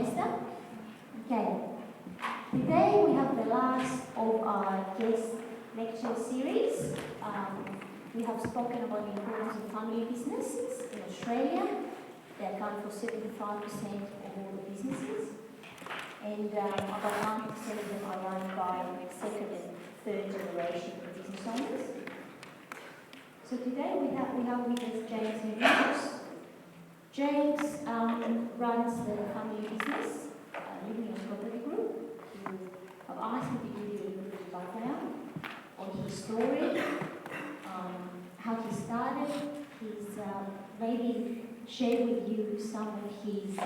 semester. Okay. Today we have the last of our guest lecture series. We have spoken about the importance of family businesses in Australia. They account for 75% of all the businesses. And about 90% of them are run by second and third generation business owners. So today we have with us James Menendez. James runs the family business, Living Property Group. I've asked him to give you a little bit of background on his story, how he started, his maybe share with you some of his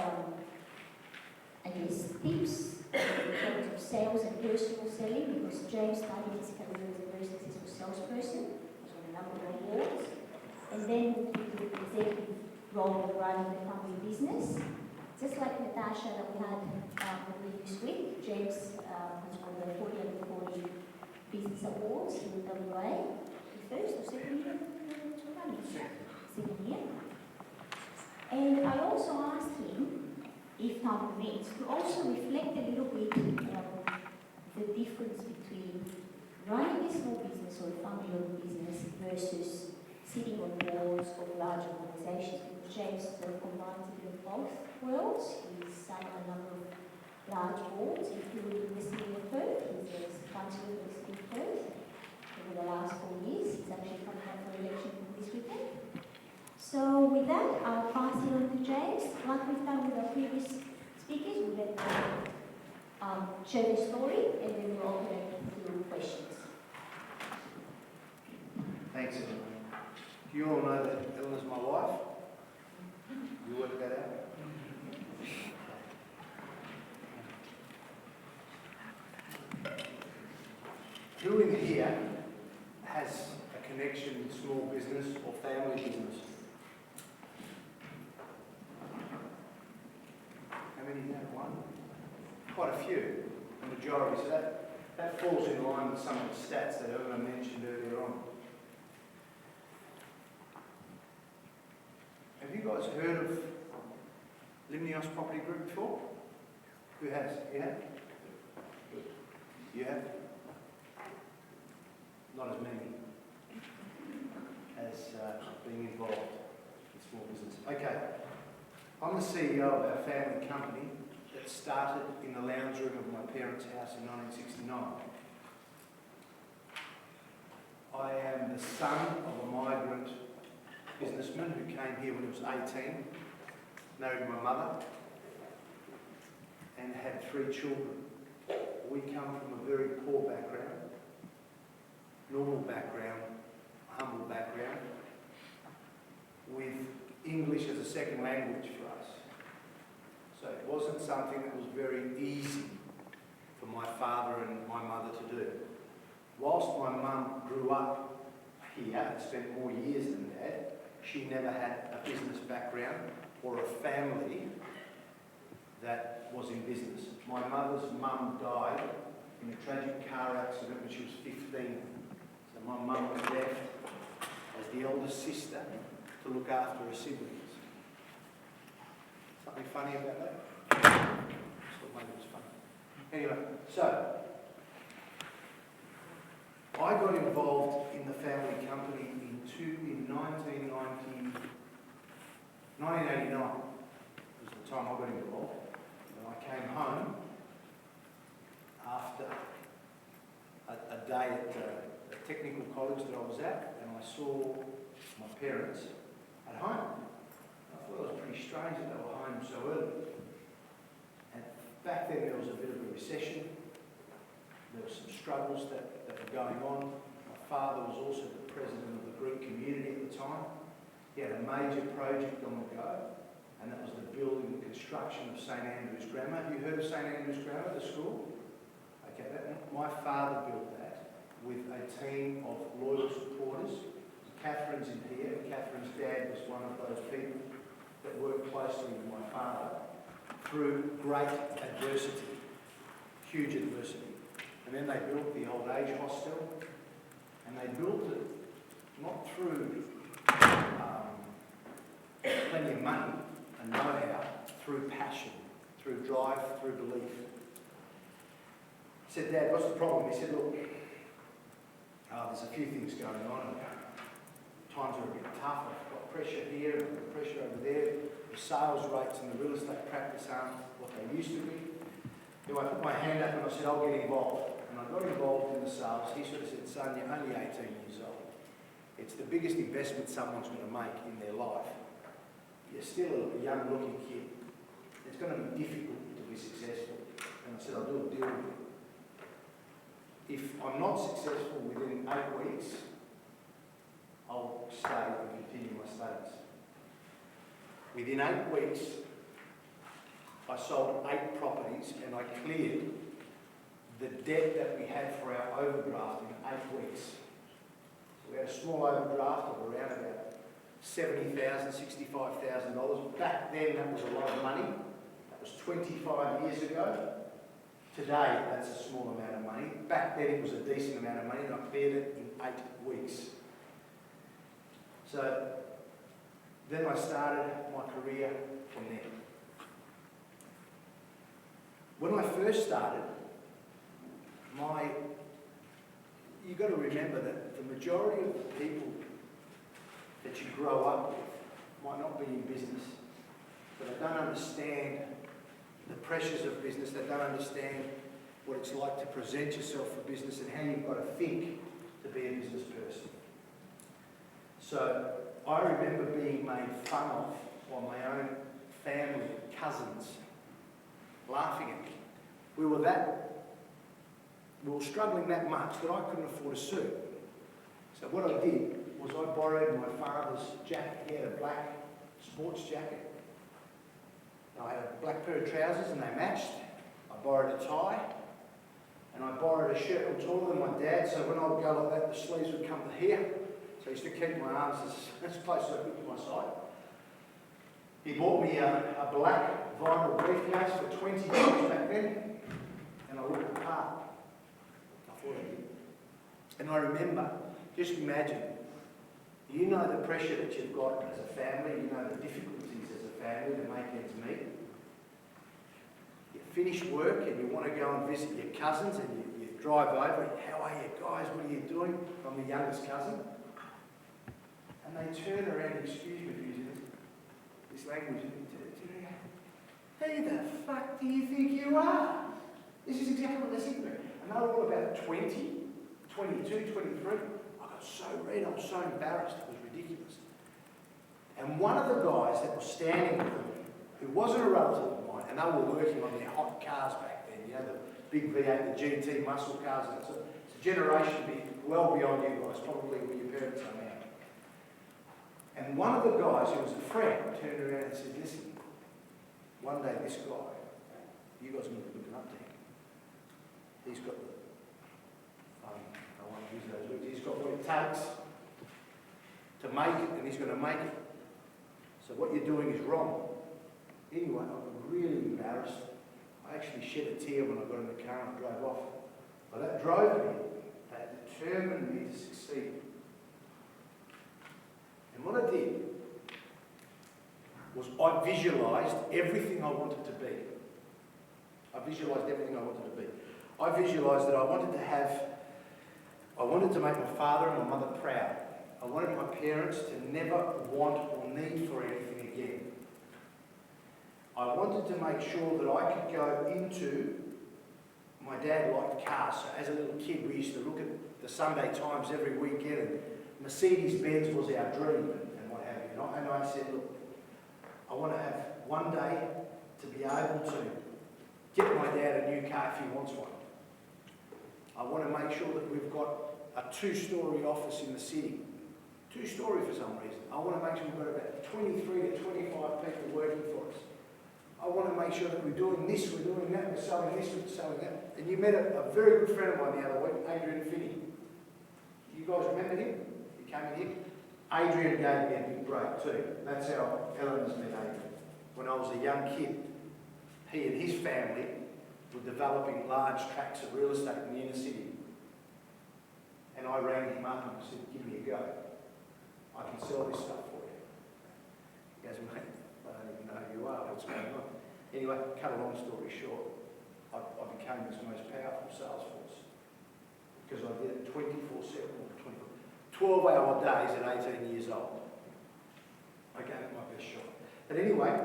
tips in terms of sales and personal selling, because James started his career as a very successful salesperson, was on a number of awards, and then moved into the executive role of running the family business. Just like Natasha that we had this week, James has won the 40 under 40 Business Awards in WA. The first or second year? Second year. And I also asked him, if time permits, to also reflect a little bit on the difference between running a small business or a family-owned business versus sitting on boards of large organizations. Because James sort of combines a bit of both worlds. He's sat on a number of large boards, including the City of Perth. He's a councillor for the City of Perth. Over the last 4 years, he's actually coming up for election this weekend. So with that, I'll pass it on to James. Like we've done with our previous speakers, we'll let them share their story, and then we'll open it to questions. Thanks, Eleanor. Do you all know that Eleanor's my wife? You work that out? Who in here has a connection with small business or family business? How many do you have? One? Quite a few, the majority. So that falls in line with some of the stats that Eleanor mentioned earlier on. Have you guys heard of Limnios Property Group before? Who has? You have? Good. You have? Not as many as being involved in small business. Okay. I'm the CEO of our family company that started in the lounge room of my parents' house in 1969. I am the son of a migrant businessman who came here when he was 18, married my mother, and had 3 children. We come from a very poor background, normal background, humble background, with English as a second language for us. So it wasn't something that was very easy for my father and my mother to do. Whilst my mum grew up here and spent more years than Dad, she never had a business background or a family that was in business. My mother's mum died in a tragic car accident when she was 15. So my mum was left as the eldest sister to look after her siblings. Something funny about that? I just thought maybe it was funny. Anyway, so I got involved in the family company in 1989 was the time I got involved. And I came home after a day at the technical college that I was at, and I saw my parents at home. I thought it was pretty strange that they were home so early. And back then there was a bit of a recession. There were some struggles that were going on. My father was also the president of the Greek community at the time. He had a major project on the go, and that was the building and construction of St Andrew's Grammar. Have you heard of St Andrew's Grammar, the school? Okay, my father built that with a team of loyal supporters. Catherine's in here. Catherine's dad was one of those people that worked closely with my father through great adversity, huge adversity. And then they built the old age hostel, and they built it not through plenty of money and know-how, through passion, through drive, through belief. I said, Dad, what's the problem? He said, look, there's a few things going on. Times are a bit tough. I've got pressure here and pressure over there. The sales rates and the real estate practice aren't what they used to be. So I put my hand up and I said, I'll get involved. And I got involved in the sales. He sort of said, son, you're only 18 years old. It's the biggest investment someone's going to make in their life. You're still a young looking kid. It's going to be difficult to be successful. And I said, I'll do a deal with you. If I'm not successful within 8 weeks, I'll stay and continue my studies. Within 8 weeks, I sold 8 properties and I cleared the debt that we had for our overdraft in 8 weeks. So we had a small overdraft of around about $70,000, $65,000. Back then, that was a lot of money. That was 25 years ago. Today, that's a small amount of money. Back then, it was a decent amount of money, and I cleared it in 8 weeks. So then I started my career from there. When I first started, you've got to remember that the majority of the people that you grow up with might not be in business, but they don't understand the pressures of business. They don't understand what it's like to present yourself for business and how you've got to think to be a business person. So I remember being made fun of by my own family, cousins, laughing at me. We were struggling that much that I couldn't afford a suit. So what I did was I borrowed my father's jacket. He had a black sports jacket. I had a black pair of trousers and they matched. I borrowed a tie and I borrowed a shirt that was taller than my dad, so when I would go like that, the sleeves would come to here. So I used to keep my arms as close as I could to my side. He bought me a black vinyl briefcase for $20 back then, and I looked the part. I thought I did. And I remember, just imagine, you know the pressure that you've got as a family, you know the difficulties as a family to make ends meet. You finish work and you want to go and visit your cousins and you drive over, how are you guys, what are you doing? I'm the youngest cousin. And they turn around, excuse me for using this language, and who the fuck do you think you are? This is exactly what they said to me. And they were all about 20, 22, 23. I got so red, I was so embarrassed, it was ridiculous. And one of the guys that was standing with them, who wasn't a relative of mine, and they were working on their hot cars back then, you know, the big V8, the GT muscle cars, and it's a generation well beyond you guys, probably what your parents are now. And one of the guys, who was a friend, turned around and said, listen, one day this guy, you guys are looking up to him. He's got the, I won't use those words, he's got what it takes to make it, and he's going to make it. So what you're doing is wrong. Anyway, I was really embarrassed. I actually shed a tear when I got in the car and drove off. But that drove me, that determined me to succeed. And what I did was I visualised everything I wanted to be. I visualised everything I wanted to be. I visualised that I wanted to make my father and my mother proud. I wanted my parents to never want or need for anything again. I wanted to make sure that I could go into, my dad liked cars, so as a little kid we used to look at the Sunday Times every weekend, and Mercedes-Benz was our dream and what have you. And I said, look, I want to have one day to be able to get my dad a new car if he wants one. I want to make sure that we've got a 2-story office in the city. 2-story for some reason. I want to make sure we've got about 23 to 25 people working for us. I want to make sure that we're doing this, we're doing that, we're selling this, we're selling that. And you met a very good friend of mine the other week, Adrian Finney. You guys remember him? He came in here. Adrian gave me a big break too. That's how Eleanor's met Adrian. When I was a young kid, he and his family were developing large tracts of real estate in the inner city. And I rang him up and said, give me a go. I can sell this stuff for you. He goes, mate, I don't even know who you are, what's going on? Anyway, cut a long story short, I became his most powerful sales force because I did it 24/7, 12-hour days at 18 years old. I gave it my best shot. But anyway,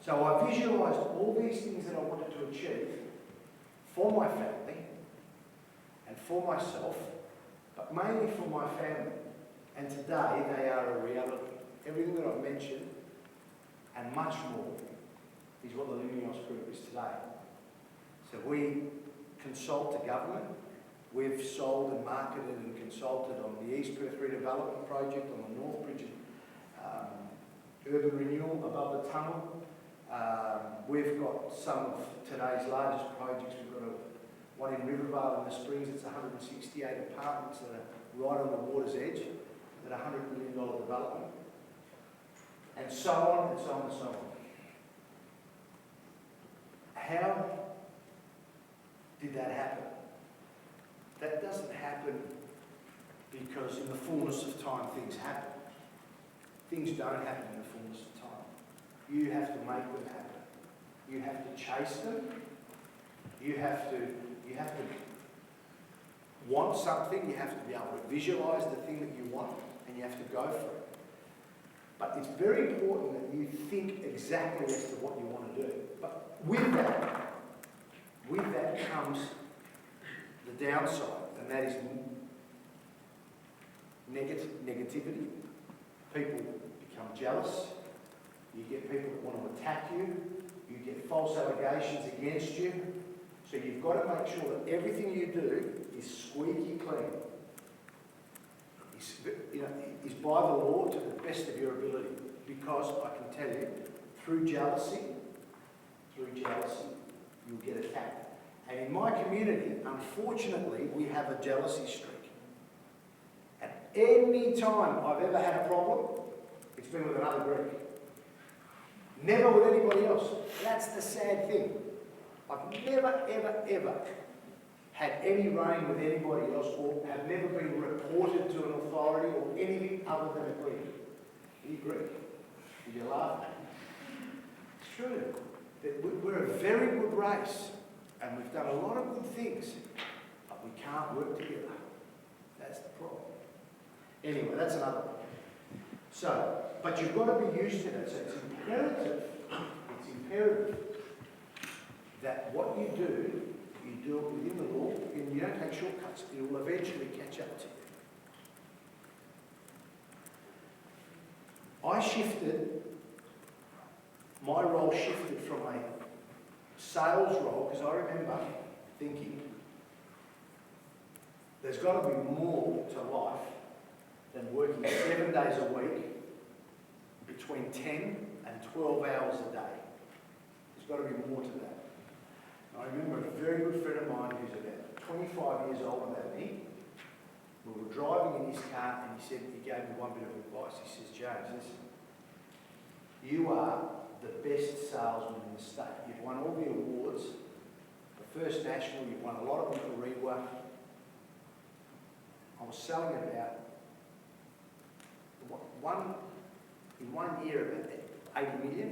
so I visualised all these things that I wanted to achieve for my family and for myself, but mainly for my family. And today they are a reality. Everything that I've mentioned and much more is what the Luminos Group is today. So we consult the government. We've sold and marketed and consulted on the East Perth redevelopment project, on the North Bridge urban renewal above the tunnel. We've got some of today's largest projects. We've got one in Rivervale in the Springs. It's 168 apartments that are right on the water's edge, at a $100 million development, and so on and so on and so on. How did that happen? That doesn't happen because in the fullness of time things happen. Things don't happen in the fullness of time. You have to make them happen. You have to chase them. You have to want something. You have to be able to visualise the thing that you want, and you have to go for it. But it's very important that you think exactly as to what you want to do. But with that comes the downside, and that is negativity. People become jealous. You get people that want to attack you. You get false allegations against you. So you've got to make sure that everything you do is squeaky clean. Is by the law to the best of your ability. Because I can tell you, through jealousy, you'll get attacked. And in my community, unfortunately, we have a jealousy streak. At any time I've ever had a problem, it's been with another Greek. Never with anybody else. That's the sad thing. I've never, ever, ever had any reign with anybody else, or have never been reported to an authority or anything other than a Greek. Are you Greek? Did you laugh? It's true. That we're a very good race, and we've done a lot of good things, but we can't work together. That's the problem. Anyway, that's another one. So, but you've got to be used to that. So it's imperative that what you do it within the law, and you don't take shortcuts. It will eventually catch up to you. My role shifted from a sales role, because I remember thinking, there's got to be more to life than working 7 days a week, between 10 and 12 hours a day. There's got to be more to that. I remember a very good friend of mine who's about 25 years older than me. We were driving in his car, and he gave me one bit of advice. He says, James, listen, you are the best salesman in the state. You've won all the awards. The First National, you've won a lot of them for Rewa. I was selling about, in 1 year, about 80 million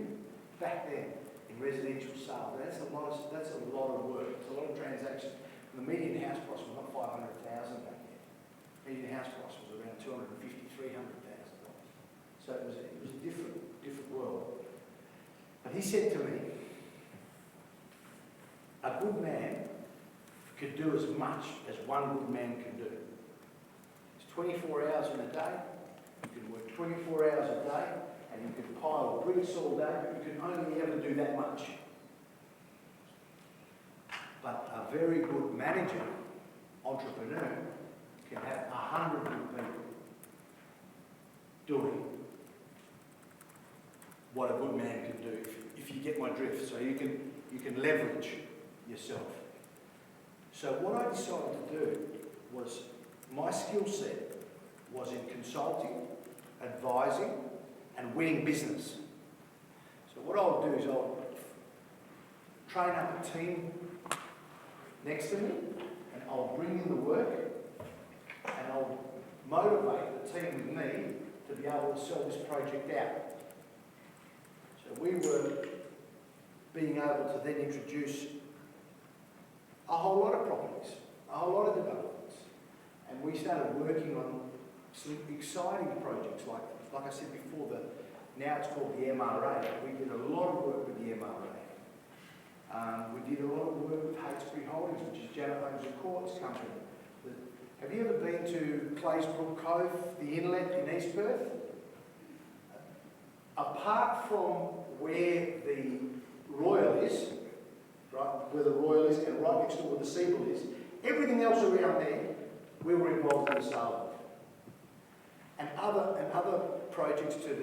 back then. Residential sales. That's a lot of work. It's a lot of transactions. And the median house price was not $500,000 back then. Median house price was around $250,000, $300,000. So it was a different world. But he said to me, a good man could do as much as one good man can do. It's 24 hours in a day. You can work 24 hours a day. And you can pile bricks all day, but you can only ever do that much. But a very good manager, entrepreneur, can have 100 good people doing what a good man can do, if you get my drift. So you can leverage yourself. So what I decided to do was, my skill set was in consulting, advising, and winning business. So what I'll do is I'll train up a team next to me, and I'll bring in the work, and I'll motivate the team with me to be able to sell this project out. So we were being able to then introduce a whole lot of properties, a whole lot of developments. And we started working on some exciting projects, like I said before, now it's called the MRA. We did a lot of work with the MRA. We did a lot of work with Hastbury Holdings, which is Janet Holmes and Court's company. Have you ever been to Claysbrook Cove, the inlet in East Perth? Apart from where the Royal is, right, where the Royal is, and right next to where the Seagull is, everything else around there, we were involved in the sale of. And other projects to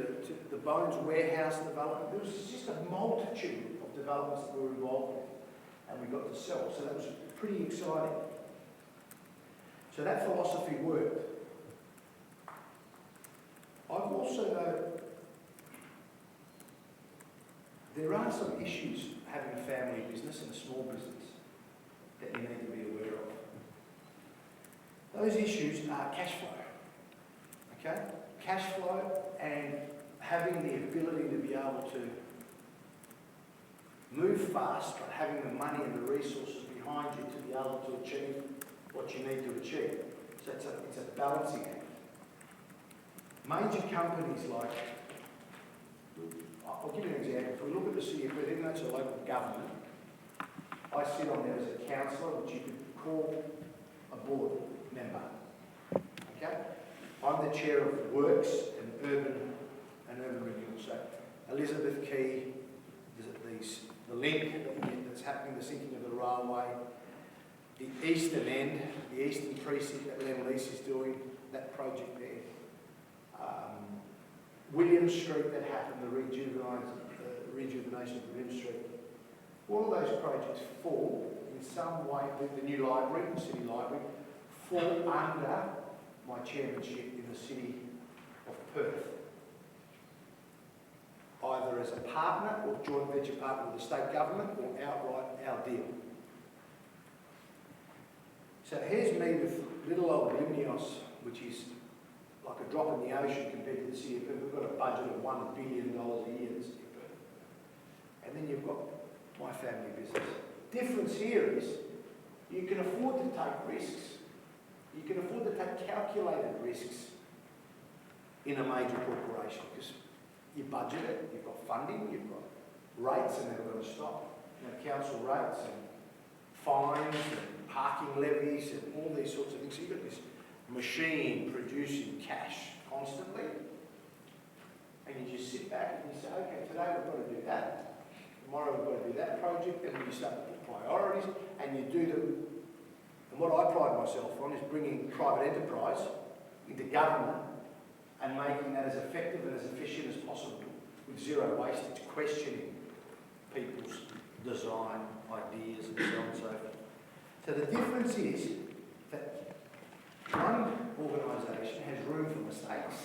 the Bones Warehouse development. There was just a multitude of developments that we were involved in, and we got to sell. So that was pretty exciting. So that philosophy worked. I've also noted there are some issues having a family business and a small business that you need to be aware of. Those issues are cash flow. Okay? Cash flow and having the ability to be able to move fast, but having the money and the resources behind you to be able to achieve what you need to achieve. So it's a balancing act. Major companies like, I'll give you an example. If we look at the city of Perth, even though it's a local government, I sit on there as a councillor, which you could call a board member. Okay? I'm the chair of Works and Urban Renewal. So Elizabeth Quay, the link that's happening, the sinking of the railway, the eastern end, the eastern precinct that Lendlease is doing, that project there. William Street that happened, the rejuvenation of William Street. All of those projects fall in some way, the new library, the city library, fall under my chairmanship in the city of Perth. Either as a partner or joint venture partner with the state government or outright our deal. So here's me with little old Limnios, which is like a drop in the ocean compared to the city of Perth. We've got a budget of $1 billion a year in the city of Perth. And then you've got my family business. Difference here is you can afford to take risks. You can afford to take calculated risks in a major corporation because you budget it, you've got funding, you've got rates and they're going to stop. You know, council rates and fines and parking levies and all these sorts of things. So you've got this machine producing cash constantly and you just sit back and you say, okay, today we've got to do that, tomorrow we've got to do that project, and you start with priorities and you do them. And what I pride myself on is bringing private enterprise into government and making that as effective and as efficient as possible with zero wastage, questioning people's design, ideas and so on and so forth. So the difference is that one organisation has room for mistakes,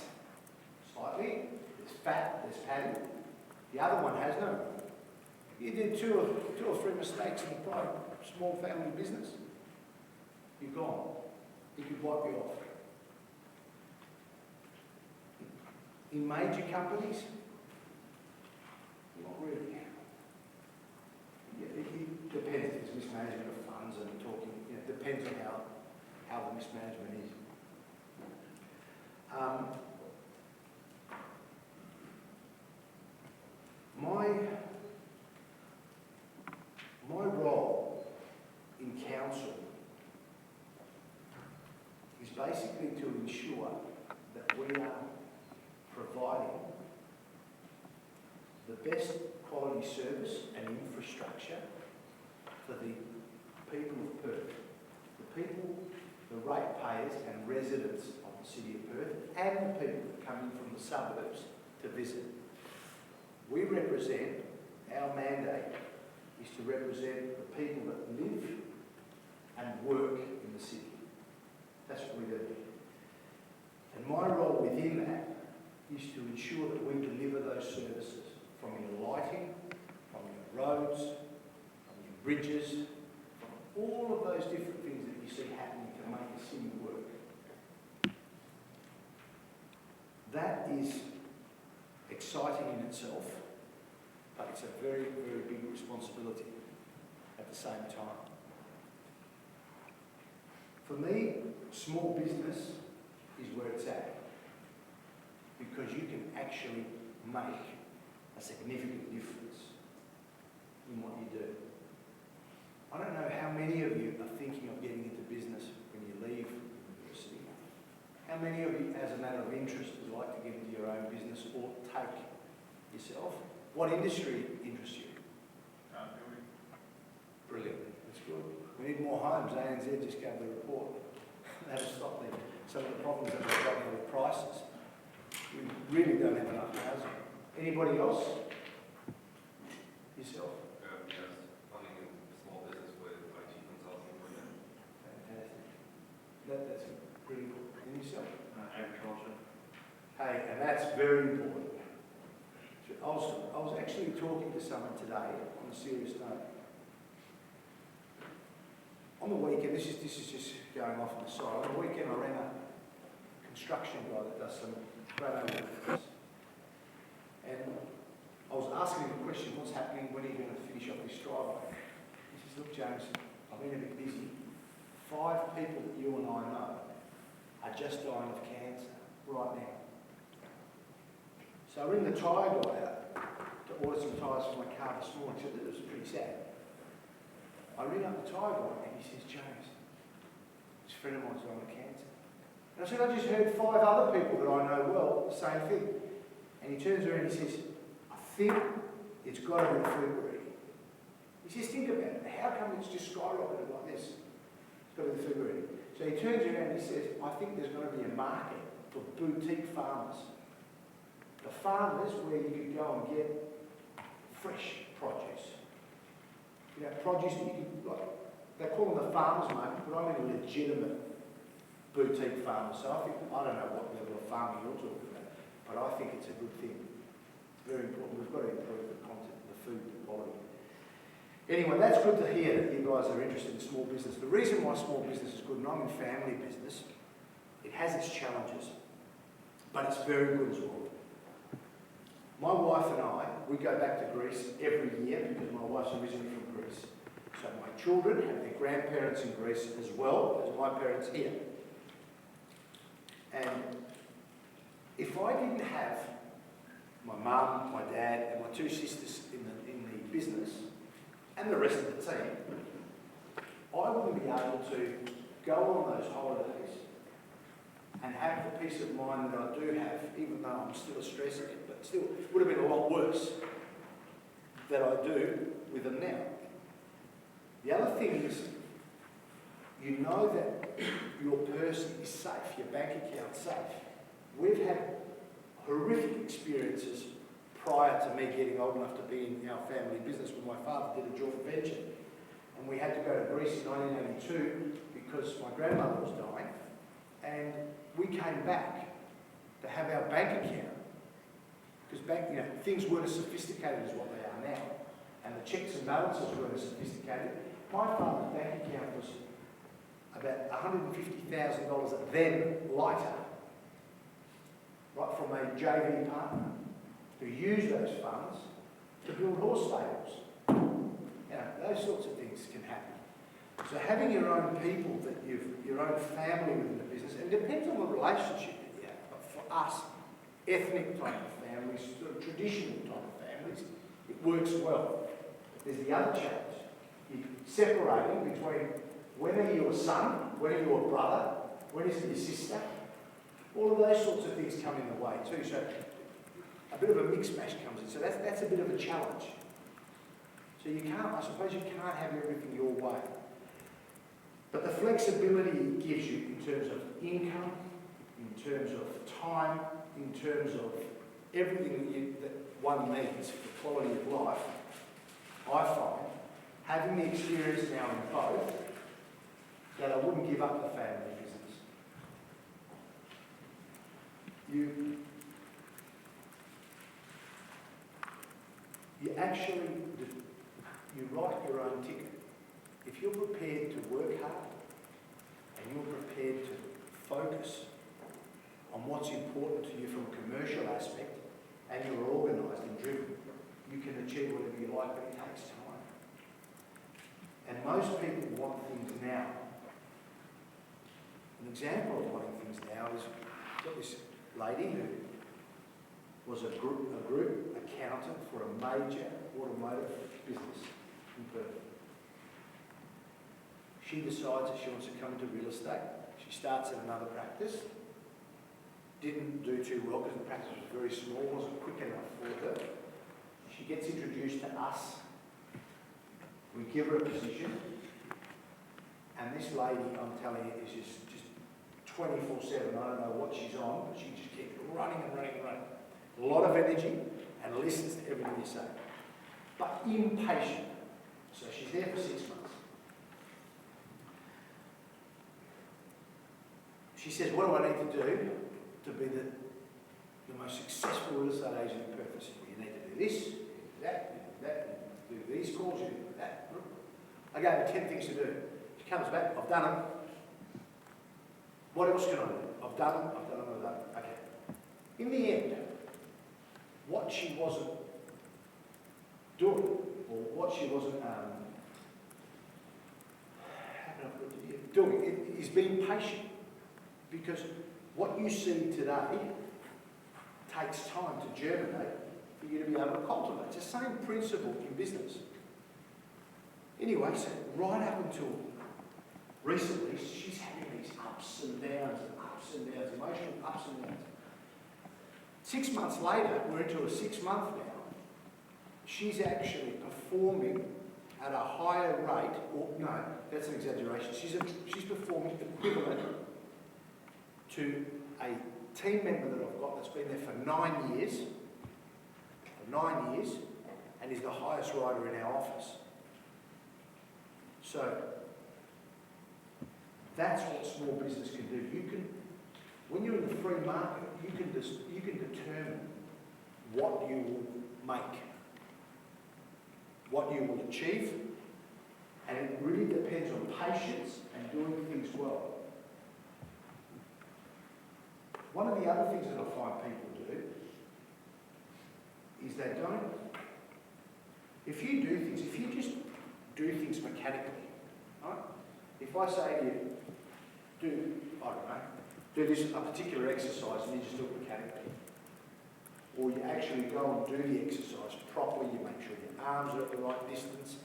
slightly, there's fat, there's padding. The other one has no room. You do two or three mistakes in a private, small family business, you're gone. It could wipe you off. In major companies, not really. It depends. It's mismanagement of funds and talking. It depends on how the mismanagement is. My role in council is basically to ensure that we are providing the best quality service and infrastructure for the people of Perth. The people, the ratepayers and residents of the city of Perth, and the people coming from the suburbs to visit. We represent, our mandate is to represent the people that live and work in the city. That's what we do. And my role within that is to ensure that we deliver those services from your lighting, from your roads, from your bridges, from all of those different things that you see happening to make the city work. That is exciting in itself, but it's a very, very big responsibility. responsibility at the same time. For me, small business is where it's at, because you can actually make a significant difference in what you do. I don't know how many of you are thinking of getting into business when you leave university. How many of you, as a matter of interest, would like to get into your own business or take yourself? What industry interests you? Brilliant, that's good. We need more homes. ANZ just gave the report. That'll stop some of the problems that we've got with prices. We really don't have enough housing. Anybody else? Yourself? Yes, funding in small business with IT consulting equipment. Fantastic. That's pretty good. And yourself? Agriculture. Hey, and that's very important. I was actually talking to someone today on a serious note. On the weekend, this is just going off on the side. On the weekend, I ran a construction guy that does some great work. And I was asking him a question, what's happening, when are you going to finish off this driveway? He says, look, James, I've been a bit busy. 5 people that you and I know are just dying of cancer right now. So I ring the tyre guy up to order some tyres for my car this morning. So it was pretty sad. I ring up the tyre guy and he says, James, this friend of mine's dying of cancer. And I said, I just heard 5 other people that I know well, the same thing. And he turns around and he says, I think it's got to be February. He says, think about it. How come it's just skyrocketed like this? It's got to be February. So he turns around and he says, I think there's going to be a market for boutique farmers. The farmers where you could go and get fresh produce. You know, produce that you can, like, they call them the farmers market, but I mean legitimate boutique farmers. So I don't know what level of farming you're talking about, but I think it's a good thing. It's very important. We've got to improve the content, the food, the quality. Anyway, that's good to hear that you guys are interested in small business. The reason why small business is good, and I'm in family business, it has its challenges, but it's very good as well. My wife and I, we go back to Greece every year because my wife's originally from Greece. So my children have their grandparents in Greece as well as my parents here. And if I didn't have my mum, my dad, and my 2 sisters in the business, and the rest of the team, I wouldn't be able to go on those holidays and have the peace of mind that I do have, even though I'm still a stress head, but still, it would have been a lot worse than I do with them now. The other thing is, you know that your person is safe, your bank account's safe. We've had horrific experiences prior to me getting old enough to be in our family business when my father did a joint venture. And we had to go to Greece in 1982 because my grandmother was dying. And we came back to have our bank account, because things weren't as sophisticated as what they are now, and the checks and balances weren't as sophisticated. My father's bank account was about $150,000 then lighter, right, from a JV partner who used those funds to build horse stables. Those sorts of things can happen. So having your own people, your own family within the business, and it depends on the relationship that you have. But for us, ethnic type of families, sort of traditional type of families, it works well. But there's the other challenge. You're separating between when are you a son, when are you a brother, when is it your sister? All of those sorts of things come in the way too. So a bit of a mix mash comes in. So that's a bit of a challenge. So I suppose you can't have everything your way. But the flexibility it gives you in terms of income, in terms of time, in terms of everything that one needs for quality of life, I find, having the experience now in both, that I wouldn't give up the family business. You write your own ticket. If you're prepared to work hard and you're prepared to focus on what's important to you from a commercial aspect, and you're organised and driven, you can achieve whatever you like, but it takes time. And most people want things now. An example of wanting things now is got this lady who was a group accountant for a major automotive business in Perth. She decides that she wants to come into real estate. She starts at another practice. Didn't do too well because the practice was very small, wasn't quick enough for her. She gets introduced to us. We give her a position. And this lady, I'm telling you, is just 24/7. I don't know what she's on, but she just keeps running and running and running. A lot of energy and listens to everything you say. But impatient. So she's there for 6 months. She says, what do I need to do to be the most successful real estate agent in Perth? I said, well, you need to do this, you do that, you do that, you do these calls, you do that. I gave her 10 things to do. She comes back, I've done them. What else can I do? I've done them, I've done them, I've done them. Okay. In the end, what she wasn't doing, or what she wasn't doing, is being patient. Because what you see today takes time to germinate for you to be able to cultivate. It's the same principle in business. Anyway, so right up until recently, she's having these ups and downs, emotional ups and downs. 6 months later, we're into a 6 month now, she's actually performing at a higher rate, or no, that's an exaggeration. She's performing equivalent to a team member that I've got that's been there for 9 years, and is the highest rider in our office. So that's what small business can do. You can, when you're in the free market, you can determine what you will make, what you will achieve, and it really depends on patience and doing things well. One of the other things that I find people do is they don't, if you just do things mechanically, right? If I say to you, do this a particular exercise and you just do it mechanically, or you actually go and do the exercise properly, you make sure your arms are at the right distance,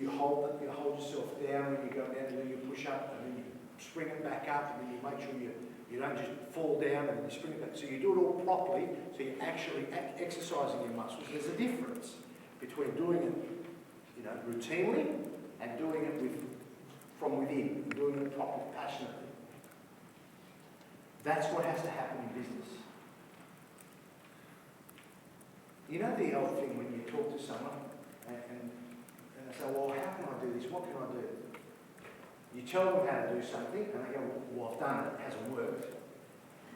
you hold yourself down when you go down to do your push-up, and then you spring it back up, and then you make sure you don't just fall down and then you spring it back. So you do it all properly, so you're actually exercising your muscles. There's a difference between doing it, routinely and doing it from within, doing it properly, passionately. That's what has to happen in business. You know the old thing when you talk to someone and they say, well, how can I do this? What can I do? You tell them how to do something and they go, well, I've done it, it hasn't worked.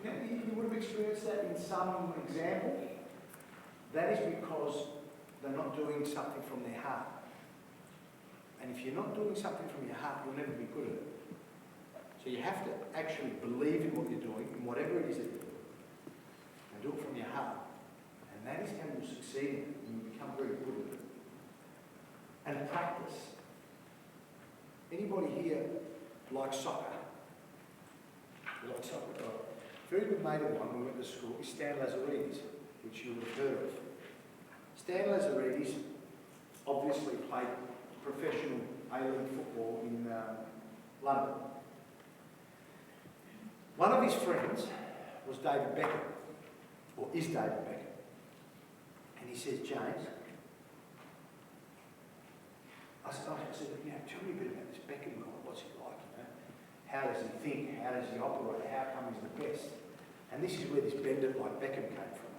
You would have experienced that in some example. That is because they're not doing something from their heart. And if you're not doing something from your heart, you'll never be good at it. So you have to actually believe in what you're doing, in whatever it is that you're doing, and do it from your heart. And that is how you'll succeed in it, and you become very good at it. And practice. Anybody here like soccer? You like soccer? Oh. Very good mate of mine when we went to school is Stan Lazaridis, which you would have heard of. Stan Lazaridis obviously played professional A-League football in London. One of his friends was David Beckham, or is David Beckham. And he says, James, I said, tell me a bit about this Beckham guy. What's he like? How does he think? How does he operate? How come he's the best? And this is where this bender like Beckham came from.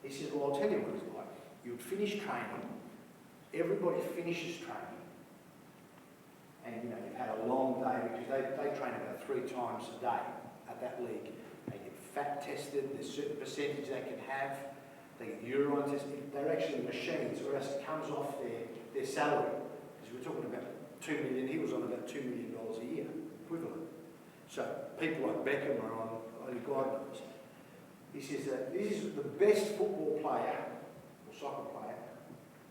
He says, well, I'll tell you what he's like. You'd finish training, everybody finishes training, and you've had a long day because they train about 3 times a day at that league. They get fat tested, there's a certain percentage they can have, they get urine tested. They're actually machines, or else it comes off their salary. Because we're talking about $2 million, he was on about $2 million a year, equivalent. So people like Beckham are on, only God knows. He says that this is the best football player, or soccer player,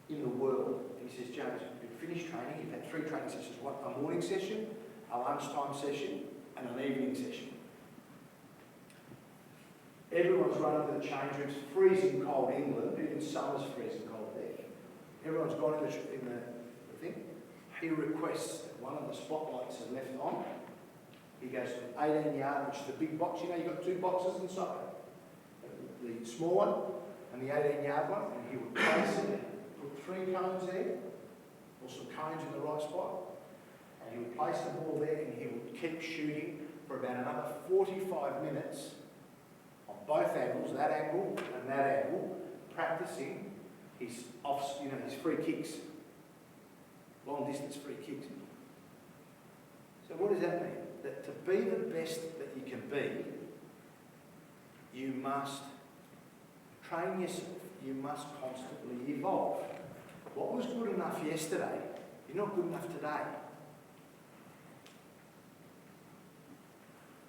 in the world. And he says, James, you've finished training, you've had 3 training sessions, a morning session, a lunchtime session, and an evening session. Everyone's running to the change rooms, freezing cold England, even summer's freezing cold there. Everyone's gone in the thing. He requests that one of the spotlights is left on. He goes to the 18-yard, which is the big box. You know, you've got 2 boxes inside. The small one and the 18-yard one. And he would place it, put 3 cones there, or some cones in the right spot. And he would place the ball there and he would keep shooting for about another 45 minutes on both angles, that angle and that angle, practicing his his free kicks, long distance free kicks. So what does that mean? That to be the best that you can be, you must train yourself. You must constantly evolve. What was good enough yesterday is not good enough today.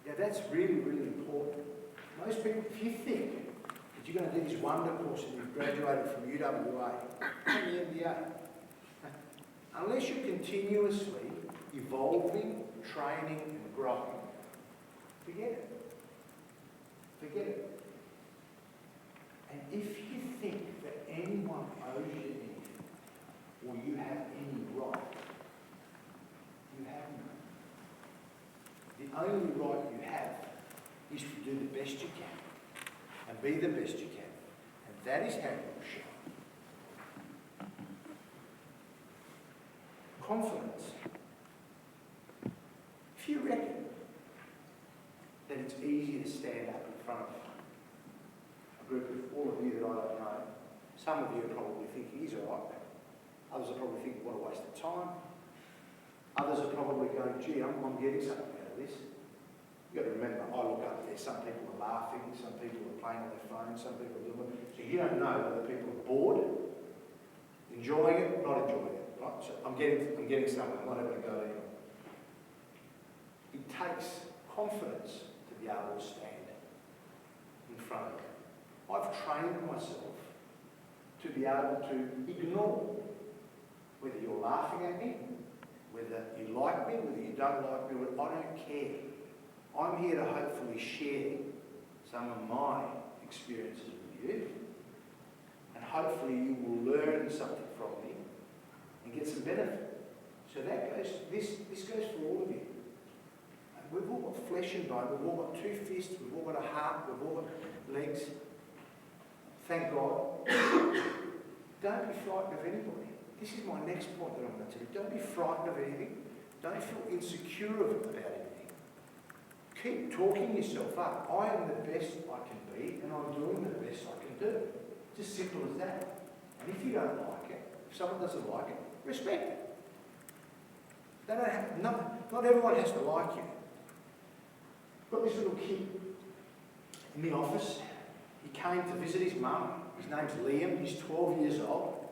Yeah, that's really, really important. Most people, if you think that you're going to do this wonder course and you've graduated from UWA and the MBA, unless you're continuously evolving, training and growing, forget it. Forget it. And if you think that anyone owes you anything, or you have any right, you have none. The only right you have is to do the best you can and be the best you can. And that is how you will shine. Confidence. If you reckon that it's easy to stand up in front of a group of all of you that I don't know, some of you are probably thinking, he's all right. Others are probably thinking, what a waste of time. Others are probably going, gee, I'm getting something out of this. You've got to remember, I look up there, some people are laughing, some people are playing on their phones, some people are doing it. So you don't know whether people are bored, enjoying it, not enjoying it. Right? So I'm getting somewhere, I'm not having a go anymore. It takes confidence to be able to stand in front of it. I've trained myself to be able to ignore whether you're laughing at me, whether you like me, whether you don't like me, I don't care. I'm here to hopefully share some of my experiences with you, and hopefully you will learn something from me and get some benefit. So this goes for all of you. We've all got flesh and bone, we've all got 2 fists, we've all got a heart, we've all got legs. Thank God. Don't be frightened of anybody. This is my next point that I'm going to tell you. Don't be frightened of anything. Don't feel insecure about anything. Keep talking yourself up. I am the best I can be, and I'm doing the best I can do. It's as simple as that. And if you don't like it, if someone doesn't like it, respect it. They don't have, not everyone has to like you. Got this little kid in the office. He came to visit his mum. His name's Liam. He's 12 years old.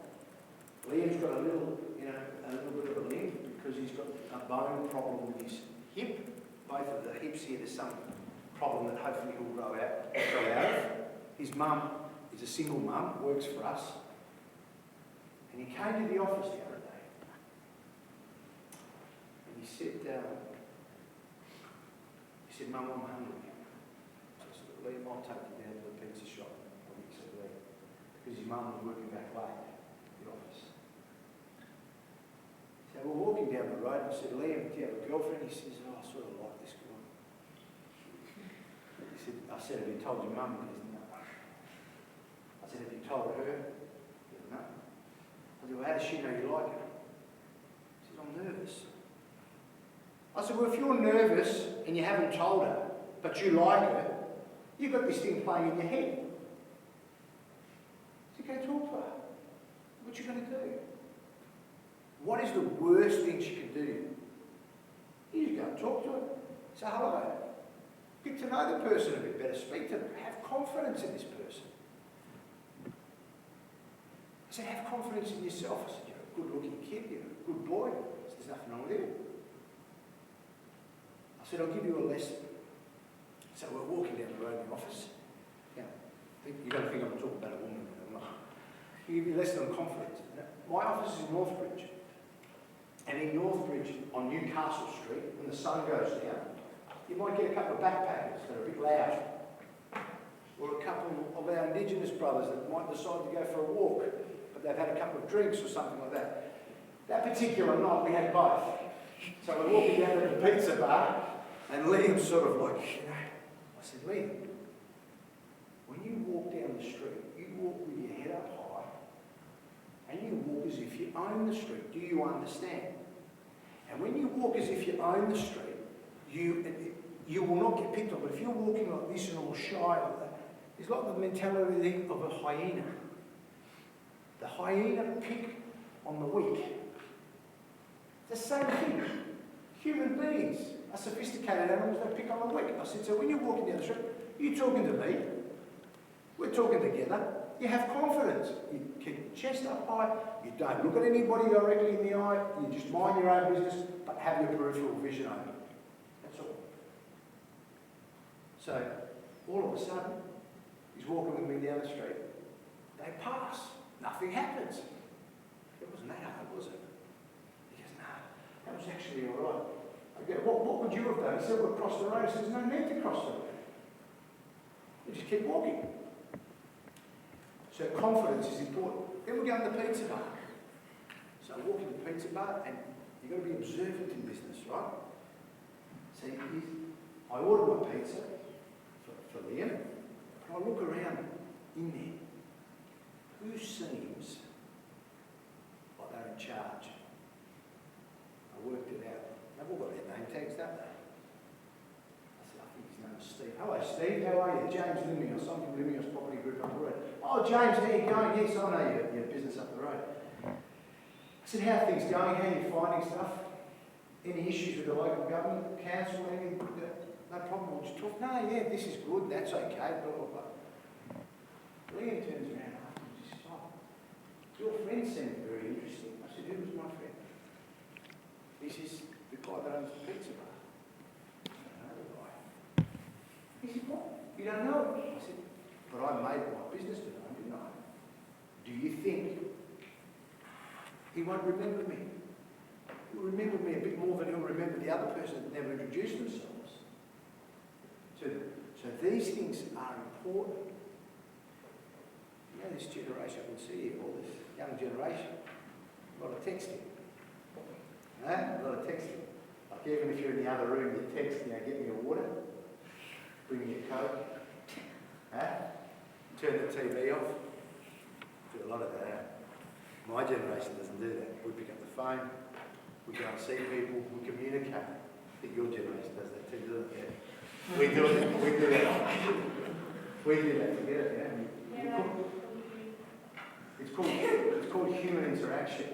Liam's got a little bit of a limp because he's got a bone problem with his hip. Both of the hips here, there's some problem that hopefully he'll grow out of. His mum is a single mum, works for us. And he came to the office the other day. And he said, Mum, I'm hungry. So I said, Liam, I'll take you down to the pizza shop. And he said, Liam, because his mum was working back late at the office. So we're walking down the road and I said, Liam, do you have a girlfriend? He says, oh, I sort of like this girl. I said, have you told your mum? He says, no. I said, have you told her? He said, no. I said, well, how does she know you like her? He said, I'm nervous. I said, well, if you're nervous and you haven't told her, but you like her, you've got this thing playing in your head. So go talk to her. What are you going to do? What is the worst thing she can do? You just go and talk to her. Say hello. Get to know the person a bit better. Speak to them. Have confidence in this person. I said, have confidence in yourself. I said, you're a good-looking kid. You're a good boy. I said, there's nothing wrong with you. I said, I'll give you a lesson. So we're walking down the road in the office. You don't think I'm talking about a woman. I'm not. I'll give you a lesson on confidence. my office is in Northbridge. And in Northbridge, on Newcastle Street, when the sun goes down, you might get a couple of backpackers that are a bit loud. Or a couple of our Indigenous brothers that might decide to go for a walk, but they've had a couple of drinks or something like that. That particular night, we had both. So we're walking down to the pizza bar, and Liam's sort of like, I said, Liam, when you walk down the street, you walk with your head up high, and you walk as if you own the street. Do you understand? And when you walk as if you own the street, you will not get picked on. But if you're walking like this and all shy like that, it's like the mentality of a hyena. The hyena pick on the weak. The same thing. Human beings are sophisticated animals that pick on the weak. I said, so when you're walking down the street, you're talking to me, we're talking together, you have confidence. You keep your chest up high, you don't look at anybody directly in the eye, you just mind your own business, but have your peripheral vision open. That's all. So, all of a sudden, he's walking with me down the street. They pass. Nothing happens. It wasn't that hard, was it? He goes, no, that was actually all right. I go, what would you have done? He said, we'll cross the road. He says, no need to cross the road. You just keep walking. So confidence is important. Then we go to the pizza bar. So I walk in the pizza bar, and you've got to be observant in business, right? So I order my pizza for Liam, and I look around in there. Who seems like they're in charge? I worked it out. They've all got their name tags, don't they? I said, I think his name's Steve. Hello, Steve. How are you? James Limios. I'm from Limios Property Group up the road. Oh, James, how are you going? Yes, I know your business up the road. I said, how are things going? How are you finding stuff? Any issues with the local government, council, anything? No problem. We'll just talk. No, yeah, this is good. That's okay. Blah, blah, blah. Liam turns around after and says, oh, your friend seemed very interesting. I said, who was my friend? He says, the guy that owns the pizza bar. I don't know the guy. He said, what? You don't know him? I said, but I made it my business to know him, didn't I? Do you think he won't remember me? He'll remember me a bit more than he'll remember the other person that never introduced themselves. So these things are important. You know, this generation, I can see here, all this young generation, a lot of texting. A lot of texting. Like even if you're in the other room, you text, get me a water, bring me a Coke, turn the TV off. Do a lot of that. My generation doesn't do that. We pick up the phone, we go and see people, we communicate. I think your generation does that too, doesn't it? We do it. We do that. We do that together, yeah. It's called human interaction.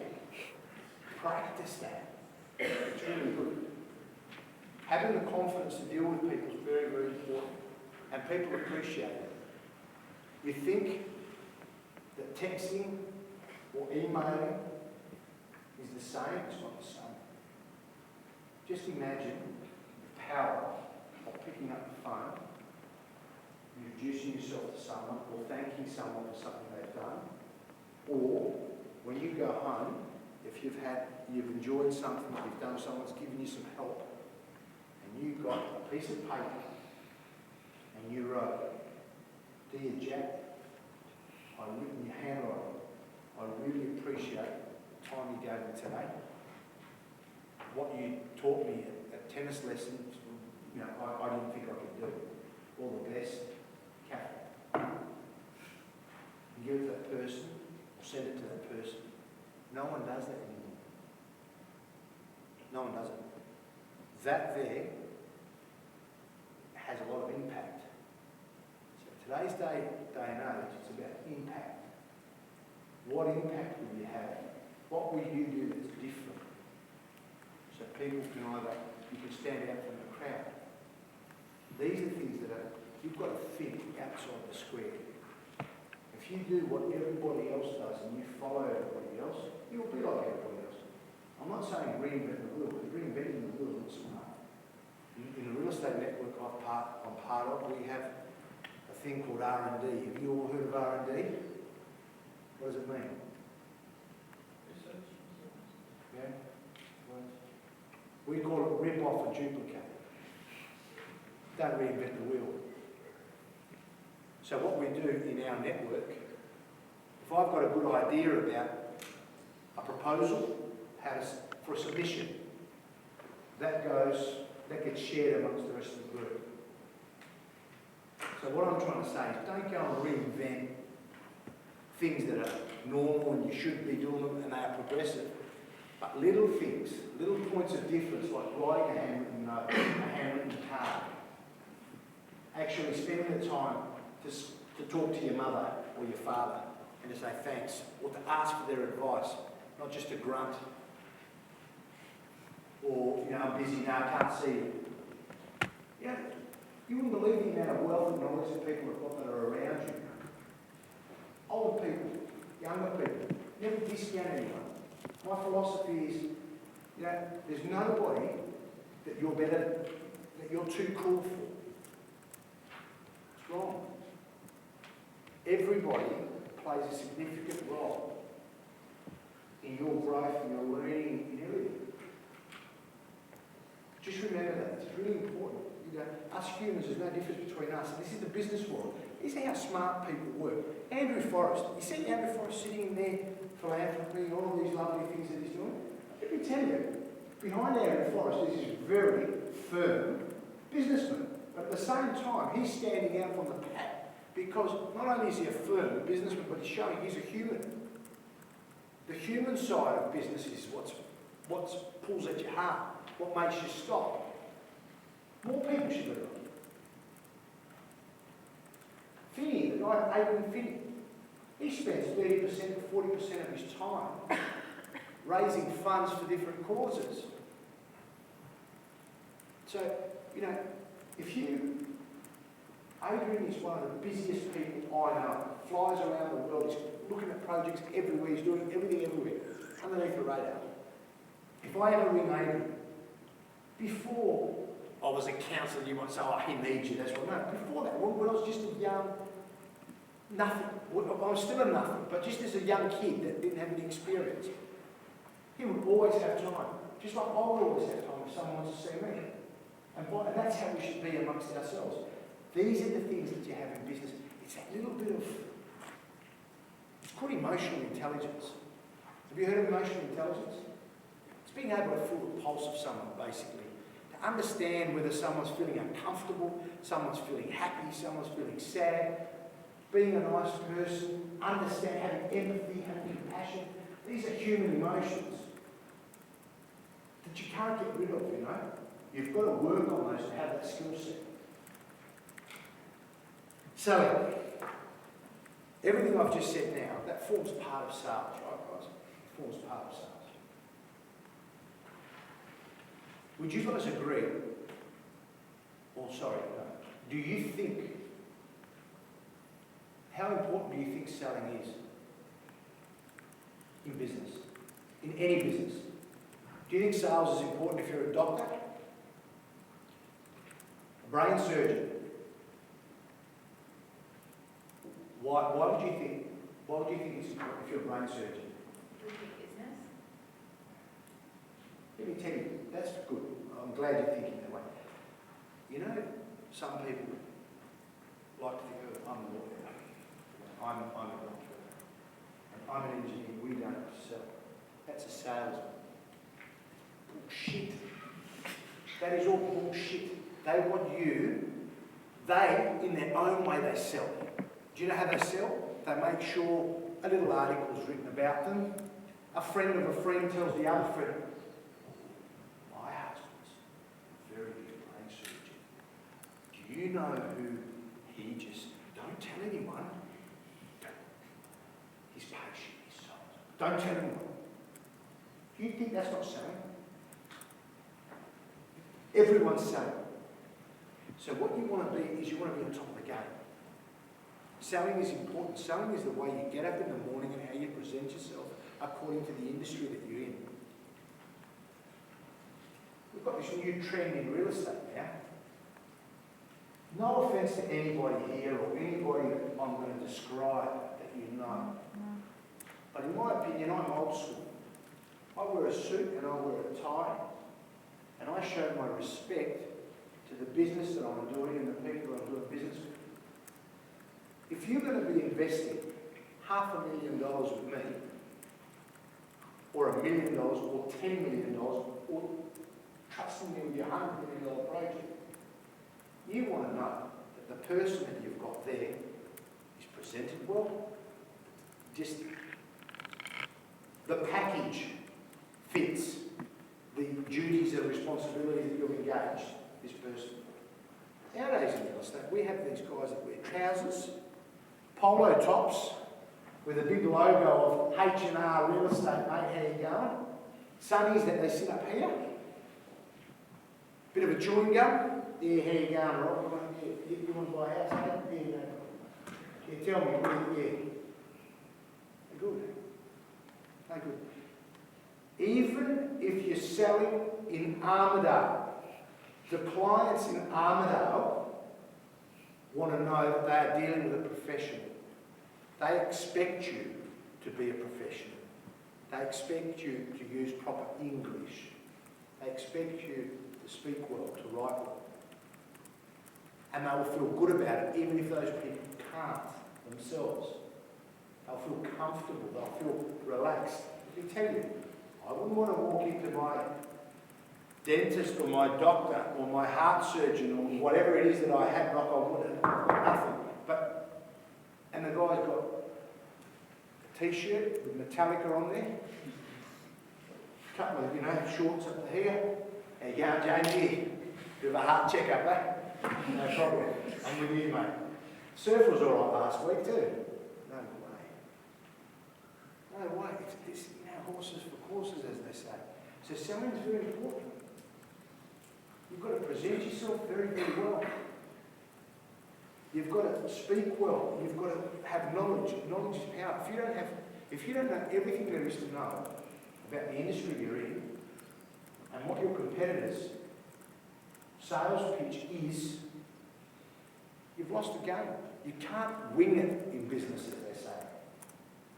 Practice that. It's really good. Having the confidence to deal with people is very, very important. And people appreciate it. You think that texting or emailing is the same? It's not the same. Just imagine the power of picking up the phone, introducing yourself to someone, or thanking someone for something they've done, or when you go home, if you've enjoyed something that you've done, someone's given you some help, and you got a piece of paper, and you wrote, "Dear Jack, I written your handwriting. I really appreciate the time you gave me today. What you taught me at tennis lessons, I didn't think I could do. All the best, Catherine." You give it to that person, or send it to that person. No one does that anymore. No one does it. That there has a lot of impact. So today's day and age, it's about impact. What impact will you have? What will you do that's different? So people can you can stand out from the crowd. These are things that you've got to think outside the square. If you do what everybody else does and you follow everybody else, you'll be like everybody else. I'm not saying reinvent the wheel, because reinventing the wheel is smart. In the real estate network I'm part of, we have a thing called R&D. Have you all heard of R&D? What does it mean? rip off or duplicate. Don't reinvent the wheel. So what we do in our network, if I've got a good idea about a proposal for a submission, that gets shared amongst the rest of the group. So what I'm trying to say is don't go and reinvent things that are normal and you should be doing them and they are progressive. But little things, little points of difference, like writing a handwritten note, a handwritten card, actually spending the time to talk to your mother or your father and to say thanks, or to ask for their advice, not just to grunt, or, I'm busy now, I can't see you. You wouldn't believe the amount of wealth and knowledge that people have got that are around you. Older people, younger people, never discount anyone. My philosophy is, there's nobody that you're better, that you're too cool for. It's wrong. Everybody plays a significant role in your growth, in your learning, in everything. Just remember that. It's really important. Us humans, there's no difference between us. And this is the business world. This is how smart people work. Andrew Forrest, you see Andrew Forrest sitting in there, philanthropy, all of these lovely things that he's doing? Let me tell you, behind Andrew Forrest is this very firm businessman. But at the same time, he's standing out from the pack because not only is he a firm businessman, but he's showing he's a human. The human side of business is what pulls at your heart, what makes you stop. More people should do it. Finney, the guy Adrian Finney, he spends 30% to 40% of his time raising funds for different causes. So, Adrian is one of the busiest people I know. Flies around the world, he's looking at projects everywhere, he's doing everything everywhere, underneath the radar. If I ever ring Adrian, before I was a counsellor, you might say, he needs you, that's what. No, before that, when I was just a young, nothing, I was still a nothing, but just as a young kid that didn't have any experience, he would always have time. Just like I would always have time if someone wants to see me. And that's how we should be amongst ourselves. These are the things that you have in business. It's that little bit of, it's called emotional intelligence. Have you heard of emotional intelligence? It's being able to feel the pulse of someone, basically. To understand whether someone's feeling uncomfortable, someone's feeling happy, someone's feeling sad, being a nice person, having empathy, having compassion. These are human emotions that you can't get rid of, You've got to work on those to have that skill set. So, everything I've just said now, that forms part of sales, right, guys? It forms part of sales. Would you guys agree? Do you think, how important do you think selling is in business? In any business? Do you think sales is important if you're a doctor? A brain surgeon? Why would you think it's important if you're a brain surgeon? Business. Let me tell you, that's good. I'm glad you're thinking that way. Some people like to think, I'm a lawyer, I'm a doctor, and I'm an engineer, we don't sell. That's a salesman. Bullshit. That is all bullshit. They want you, in their own way, they sell. Do you know how they sell? They make sure a little article is written about them. A friend of a friend tells the other friend, my husband's a very good brain surgeon. Do you know who he just, don't tell anyone. His patient is sold. Don't tell anyone. Do you think that's not selling? Everyone's selling. So what you want to be is you want to be on top of the game. Selling is important. Selling is the way you get up in the morning and how you present yourself according to the industry that you're in. We've got this new trend in real estate now. No offence to anybody here or anybody that I'm going to describe that you know. But in my opinion, I'm old school. I wear a suit and I wear a tie And I show my respect to the business that I'm doing and the people that I'm doing business with. If you're going to be investing $500,000 with me, or $1 million, or $10 million, or trusting me with your $100 million project, you want to know that the person that you've got there is presented well. Just the package fits the duties and responsibilities that you've engaged this person. Nowadays in real estate, we have these guys that wear trousers, polo tops, with a big logo of H&R Real Estate, mate, how you going? Sunnies that they sit up here. Bit of a chewing gum. Yeah, how you going, Rob? You want to buy a house, mate? Yeah, no. Yeah, tell me, yeah. They're good. They're good. Even if you're selling in Armidale, the clients in Armidale want to know that they are dealing with a professional. They expect you to be a professional. They expect you to use proper English. They expect you to speak well, to write well. And they will feel good about it, even if those people can't themselves. They'll feel comfortable, they'll feel relaxed. Let me tell you, I wouldn't want to walk into my dentist or my doctor or my heart surgeon or whatever it is that I had, knock on wood, nothing. And the guy's got a t-shirt with Metallica on there, a couple of, shorts up to here. How you going, Jamie? Bit of a heart check-up, eh? No problem. I'm with you, mate. Surf was all right last week too. No way. No way. It's horses for courses, as they say. So selling's very important. You've got to present yourself very, very well. You've got to speak well. You've got to have knowledge. Knowledge is power. If you don't know everything there is to know about the industry you're in and what your competitors' sales pitch is, you've lost the game. You can't wing it in business, as they say.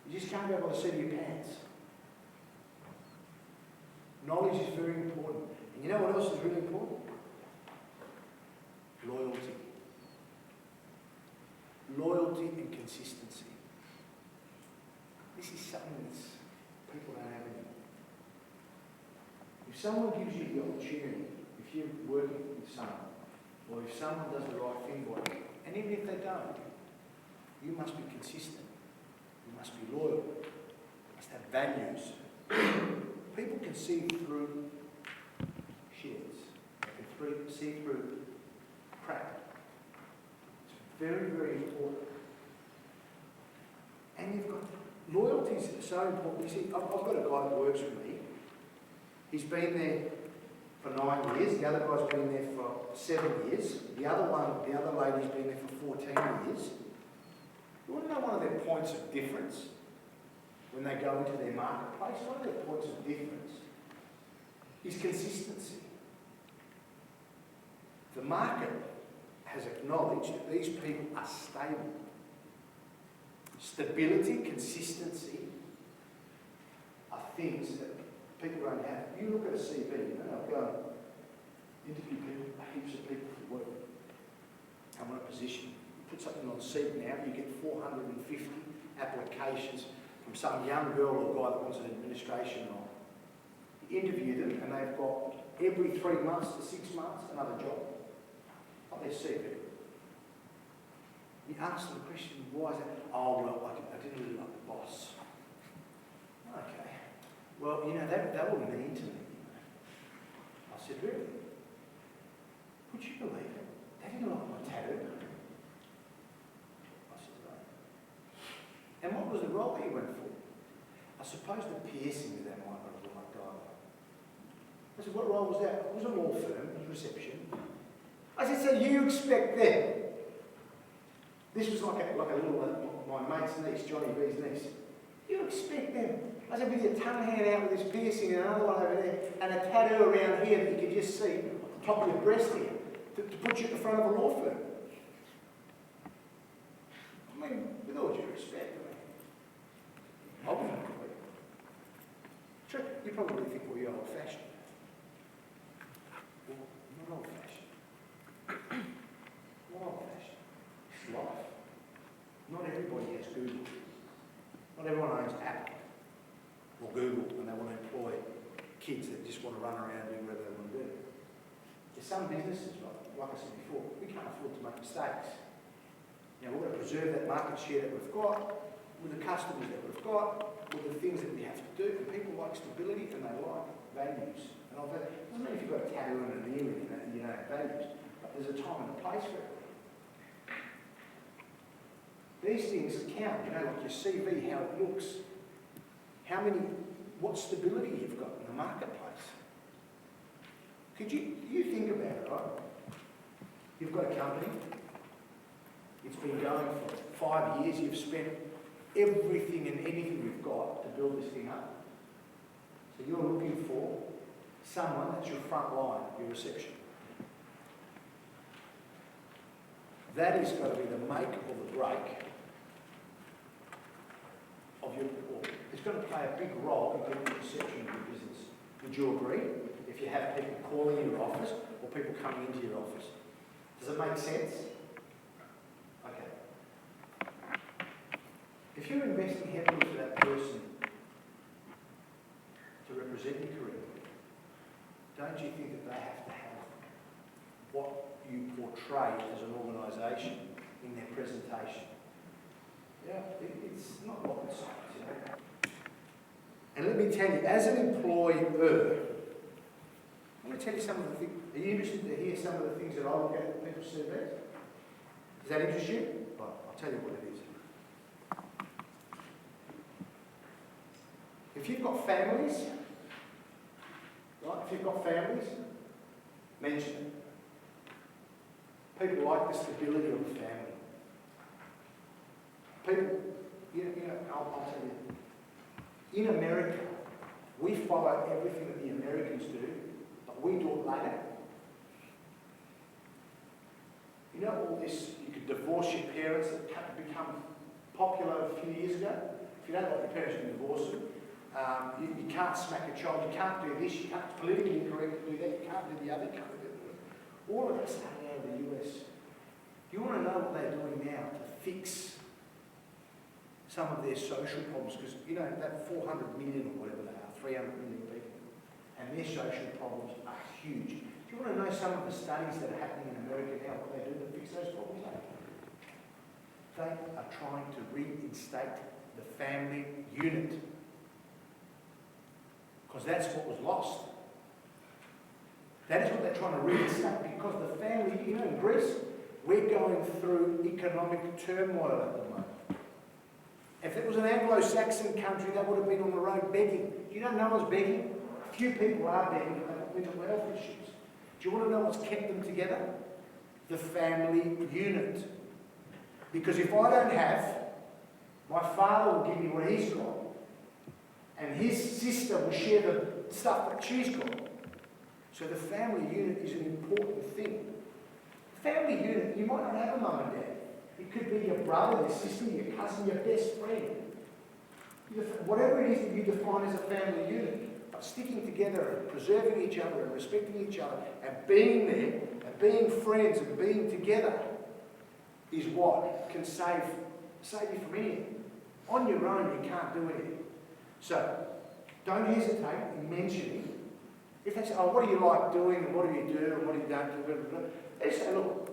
You just can't go by the seat of your pants. Knowledge is very important. And you know what else is really important? Loyalty. Loyalty and consistency. This is something that people don't have anymore. If someone gives you the opportunity, if you're working with someone, or if someone does the right thing by you, and even if they don't, you must be consistent. You must be loyal. You must have values. People can see through shits. They can see through crap. It's very, very important. And you've got loyalty is so important. You see, I've got a guy that works with me. He's been there for 9 years. The other guy's been there for 7 years. The other lady's been there for 14 years. You want to know one of their points of difference when they go into their marketplace? One of their points of difference is consistency. The market has acknowledged that these people are stable. Stability, consistency are things that people don't have. You look at a CV, I've gone interview people, heaps of people for work. I'm in a position. You put something on Seek now, you get 450 applications from some young girl or guy that wants an administration role. You interview them and they've got every 3 months to 6 months another job. Like their CV. You ask them the question, why is that? Oh, well, I didn't really like the boss. Okay. Well, they were mean to me. I said, really? Would you believe it? They didn't like my tattoo. I said, right. And what was the role he went for? I suppose the piercing that might not have liked either. I said, what role was that? It was a law firm, it was reception. I said, so you expect them? This was like a little, my mate's niece, Johnny B's niece. You expect them? I said, with your tongue hanging out with this piercing and another one over there, and a tattoo around here that you could just see on the top of your breast here, to put you at the front of a law firm. I mean, with all due respect, obviously. Sure, you probably think, well, you're old-fashioned. Google and they want to employ kids that just want to run around doing whatever they want to do. There's some businesses, like I said before, we can't afford to make mistakes. We've got to preserve that market share that we've got, with the customers that we've got, with the things that we have to do. And people like stability and they like values. And it doesn't mean if you've got a tattoo and an earring and you don't have values, but there's a time and a place for it. These things count, like your CV, how it looks, what stability you've got in the marketplace. You think about it, right? You've got a company, it's been going for 5 years, you've spent everything and anything you've got to build this thing up. So you're looking for someone that's your front line, your reception. That is going to be the make or the break of your report. It's going to play a big role in getting the reception of your business. Would you agree? If you have people calling your office or people coming into your office. Does it make sense? Okay. If you're investing heavily for that person to represent you correctly, don't you think that they have to have what you portray as an organisation in their presentation? Yeah, it's not rocket science, And let me tell you, as an employer, I'm going to tell you some of the things. Are you interested to hear some of the things that I look at people's surveys? Does that interest you? Right, I'll tell you what it is. If you've got families, mention it. People like the stability of a family. People, I'll tell you. In America, we follow everything that the Americans do, but we do it later. All this, you could divorce your parents that become popular a few years ago. If you don't like your parents, you can divorce them. You can't smack a child, you can't do this, you can't, it's politically incorrect to do that, you can't do the other, you can't do that. All of that's happening out of the US. You want to know what they're doing now to fix some of their social problems, because that 400 million or whatever they are, 300 million people, and their social problems are huge. Do you want to know some of the studies that are happening in America now, what they do to fix those problems? They are trying to reinstate the family unit, because that's what was lost. That is what they're trying to reinstate, because the family, in Greece, we're going through economic turmoil at the moment. If it was an Anglo-Saxon country, they would have been on the road begging. Do you know no one's begging? A few people are begging, but they've got mental health issues. Do you want to know what's kept them together? The family unit. Because if I don't have, my father will give me what he's got, and his sister will share the stuff that she's got. So the family unit is an important thing. Family unit, you might not have a mum and dad. It could be your brother, your sister, your cousin, your best friend. Whatever it is that you define as a family unit. But sticking together and preserving each other and respecting each other and being there and being friends and being together is what can save you from anything. On your own, you can't do anything. So, don't hesitate in mentioning. If they say, oh, what do you like doing and what do you do and what do you don't do? They say, look,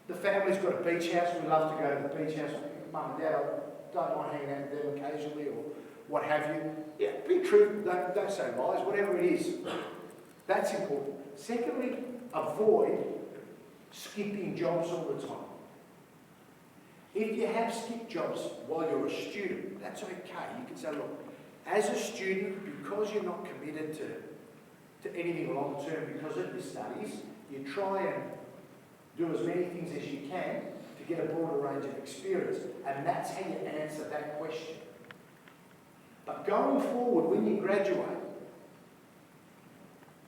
the family's got a beach house, we love to go to the beach house. Mum and Dad, I don't mind hanging out with them occasionally or what have you. Yeah, be true, don't say lies, whatever it is. That's important. Secondly, avoid skipping jobs all the time. If you have skipped jobs while you're a student, that's okay. You can say, look, as a student, because you're not committed to anything long term because of your studies, you try and do as many things as you can to get a broader range of experience. And that's how you answer that question. But going forward, when you graduate,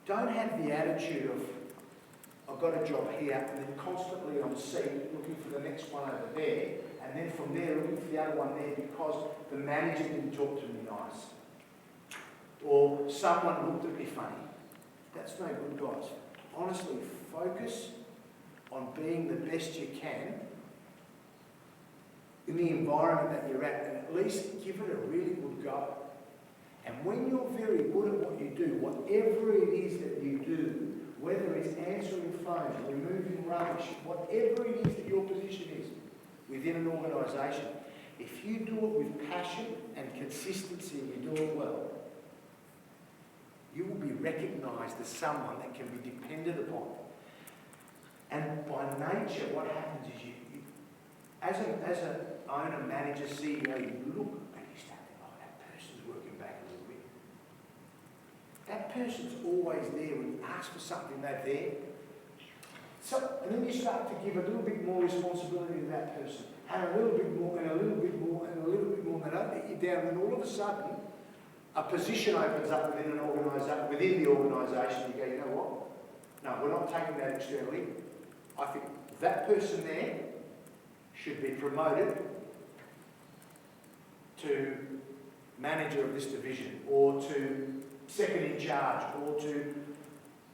don't have the attitude of, I've got a job here, and then constantly on seat looking for the next one over there, and then from there looking for the other one there because the manager didn't talk to me nice. Or someone looked at me funny. That's no good, guys. Honestly, focus on being the best you can in the environment that you're at, and at least give it a really good go. And when you're very good at what you do, whatever it is that you do, whether it's answering phones, removing rubbish, whatever it is that your position is within an organisation, if you do it with passion and consistency and you do it well, you will be recognised as someone that can be depended upon. And by nature, what happens is as an owner, manager, CEO, you look and you start to think, oh, that person's working back a little bit. That person's always there. When you ask for something, they're there. So, and then you start to give a little bit more responsibility to that person, and a little bit more, and a little bit more, and a little bit more, and they don't let you down, and all of a sudden, a position opens up within the organisation, you go, you know what? No, we're not taking that externally. I think that person there should be promoted to manager of this division, or to second in charge, or to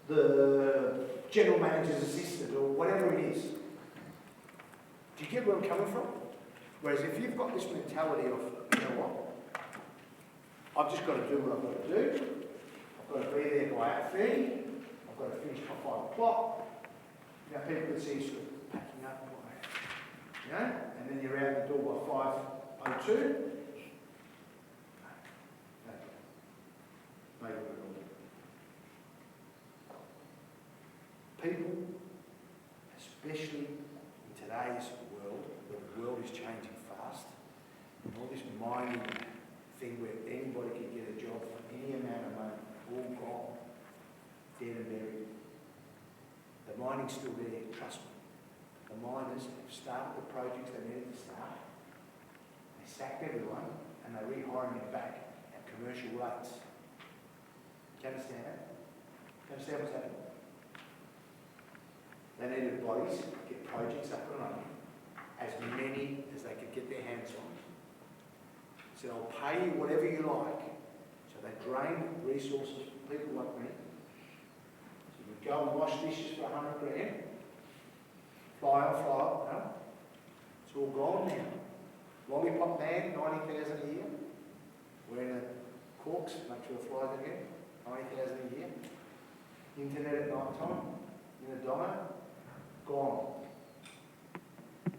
the general manager's assistant, or whatever it is. Do you get where I'm coming from? Whereas if you've got this mentality of, you know what? I've just got to do what I've got to do. I've got to be there by 8:30. I've got to finish by 5 o'clock. You know, people would see you sort of packing up, you know, and then you're out the door by 5:02. People, especially in today's world, where the world is changing fast, and all this mining thing where anybody can get a job for any amount of money, all gone, dead and buried. The mining's still there, trust me. The miners have started the projects they needed to start. They sacked everyone and they're rehiring them back at commercial rates. Do you understand that? Do you understand what's happening? They needed bodies to get projects up and running, as many as they could get their hands on. So they'll pay you whatever you like. So they drain resources from people like me. So you go and wash dishes for 100 grand, fly on, fly up, no? It's all gone now. Lollipop man, 90,000 a year. Wearing a corks, make sure the flies again, 90,000 a year. Internet at night time, in a diner, gone.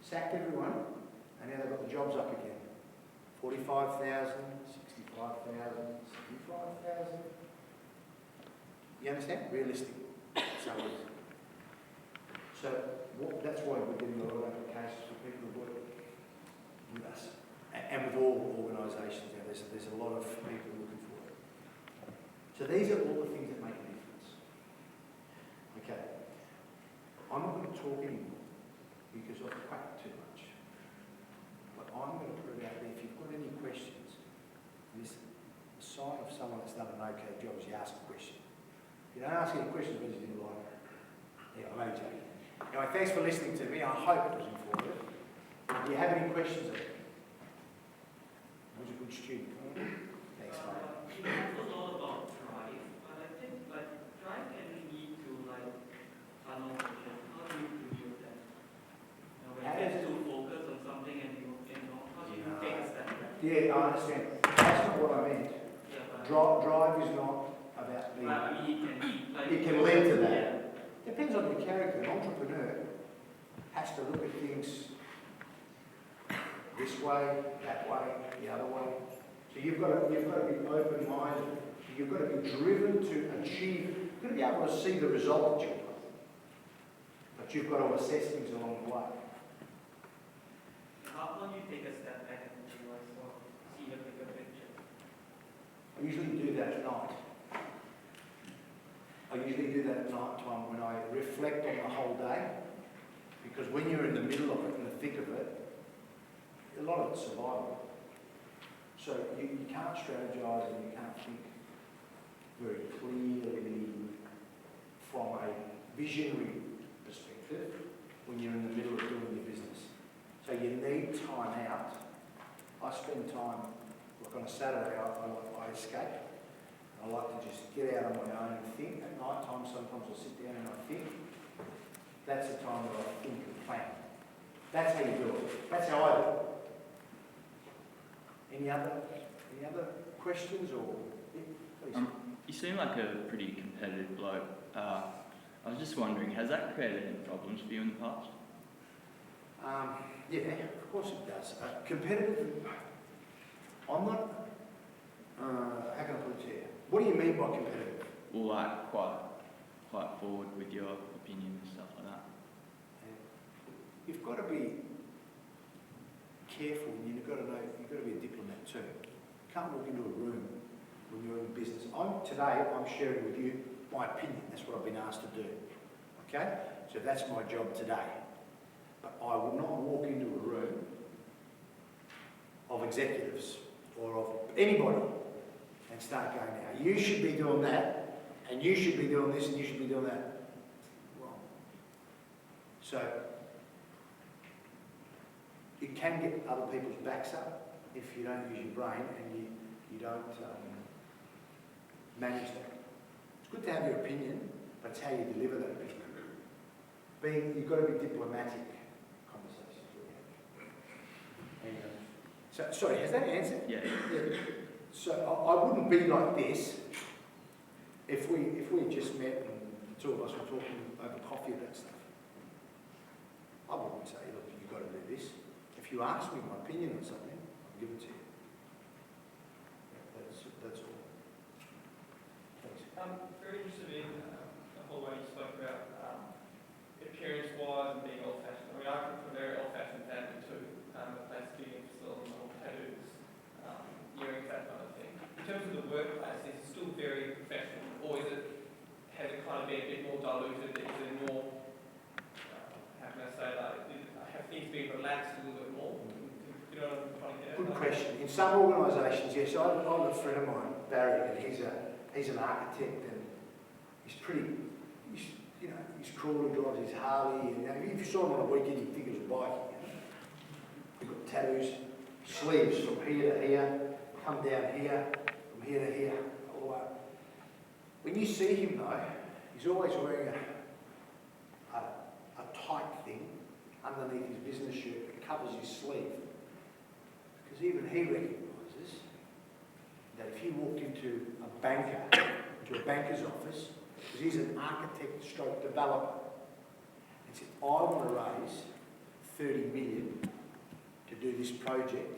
Sacked everyone, and now they've got the jobs up again. 45,000, 65,000, 75,000. You understand? Realistic salaries. So that's why we're getting a lot of applications for people to work with us. And with all organisations now, there's a lot of people looking for it. So these are all the things that make a difference. Okay. I'm not going to talk anymore because I've quacked too much. But I'm going to put it out there. If you've got any questions, this the sign of someone that's done an okay job is you ask a question. If you don't ask any questions, it means you didn't like it. Yeah, I'm only joking. Anyway, thanks for listening to me. I hope it was informative. Do you have any questions? I was a good student. Thanks, mate. You talked a lot about drive, but I think drive can lead to tunnel vision. How do you do that? When you get too focused on something and how do you take a step back? Yeah, I understand. That's not what I meant. Yeah, but Drive is not about being. It can lead to that. Yeah. Depends on your character. An entrepreneur has to look at things this way, that way, the other way. So you've got to be open-minded. You've got to be driven to achieve. You've got to be able to see the result that you've got. But you've got to assess things along the way. How can you take a step back and realize or see the bigger picture? I usually do that at night. I usually do that at night time when I reflect on the whole day. Because when you're in the middle of it, in the thick of it, a lot of it's survival. So you can't strategise and you can't think very clearly from a visionary perspective when you're in the middle of doing your business. So you need time out. I spend time, like on a Saturday, I escape. I like to just get out on my own and think. At night time, sometimes I'll sit down and I think. That's the time that I think and plan. That's how you do it. That's how I do it. Any other questions or Please. You seem like a pretty competitive bloke. I was just wondering, has that created any problems for you in the past? Yeah, of course it does. Competitive, I'm not, how can I put it to you? What do you mean by competitive? Well, like quite forward with your opinion and stuff like that. You've got to be careful, and you've got to know, you've got to be a diplomat too. You can't walk into a room when you're in business. Today, I'm sharing with you my opinion. That's what I've been asked to do. Okay? So that's my job today. But I will not walk into a room of executives or of anybody and start going, now, you should be doing that, and you should be doing this, and you should be doing that. Wrong. So, it can get other people's backs up if you don't use your brain and you don't manage that. It's good to have your opinion, but it's how you deliver that opinion. You've got to be diplomatic conversations. So, sorry, has that answered? Yeah. So I wouldn't be like this if we just met and the two of us were talking over coffee about stuff. I wouldn't say, look, you've got to do this. If you ask me my opinion on something, I'll give it to you. That's all. Thanks. Very interested in the whole way you spoke about appearance-wise and being old-fashioned. I mean, I come from a very old-fashioned family too, a place being still old tattoos, earrings, that kind of thing. In terms of the workplace, is it still very professional, or has it kind of been a bit more diluted? Is it more, how can I say that, have things been relaxed a little bit more? You know what I'm trying to get at? Good question. In some organisations, yes. I have a friend of mine, Barry, and he's an architect, and he's cool, he drives his Harley, and if you saw him on a weekend, you'd think it was biking. He's got tattoos, sleeves from here to here, come down here, from here to here, all the way up. When you see him though, he's always wearing a tight thing underneath his business shirt that covers his sleeve. Because even he recognises that if you walk into a banker's office, because he's an architect stroke developer, and said, I want to raise 30 million to do this project,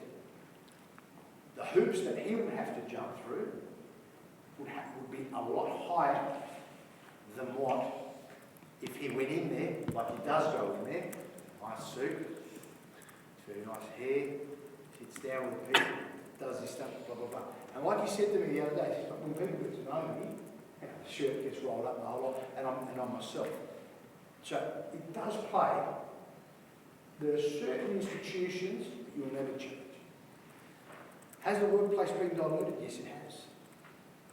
the hoops that he would have to jump through would be a lot higher than what if he went in there, like he does go in there, nice suit, very nice hair, sits down with people, does this stuff, blah, blah, blah. And like he said to me the other day, he said, when people get to know me, the shirt gets rolled up and the whole lot, and I'm myself. So it does play. There are certain institutions that you'll never change. Has the workplace been diluted? Yes, it has.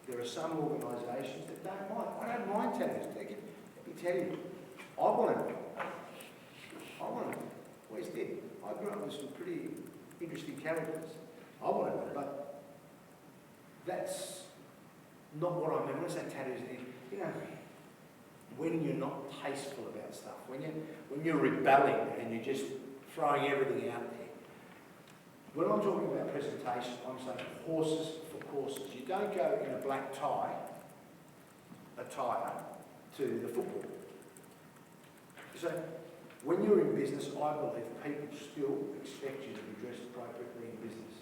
There are some organisations that don't mind. I don't mind tattoos. Let me tell you, I wanted it. Where's Deb? I grew up with some pretty interesting characters. I wanted one, but that's not what I mean. When I say tattoos, you know, when you're not tasteful about stuff, when you're rebelling and you're just throwing everything out there. When I'm talking about presentation, I'm saying horses for courses. You don't go in a black tie attire to the football. So when you're in business, I believe people still expect you to be dressed appropriately in business.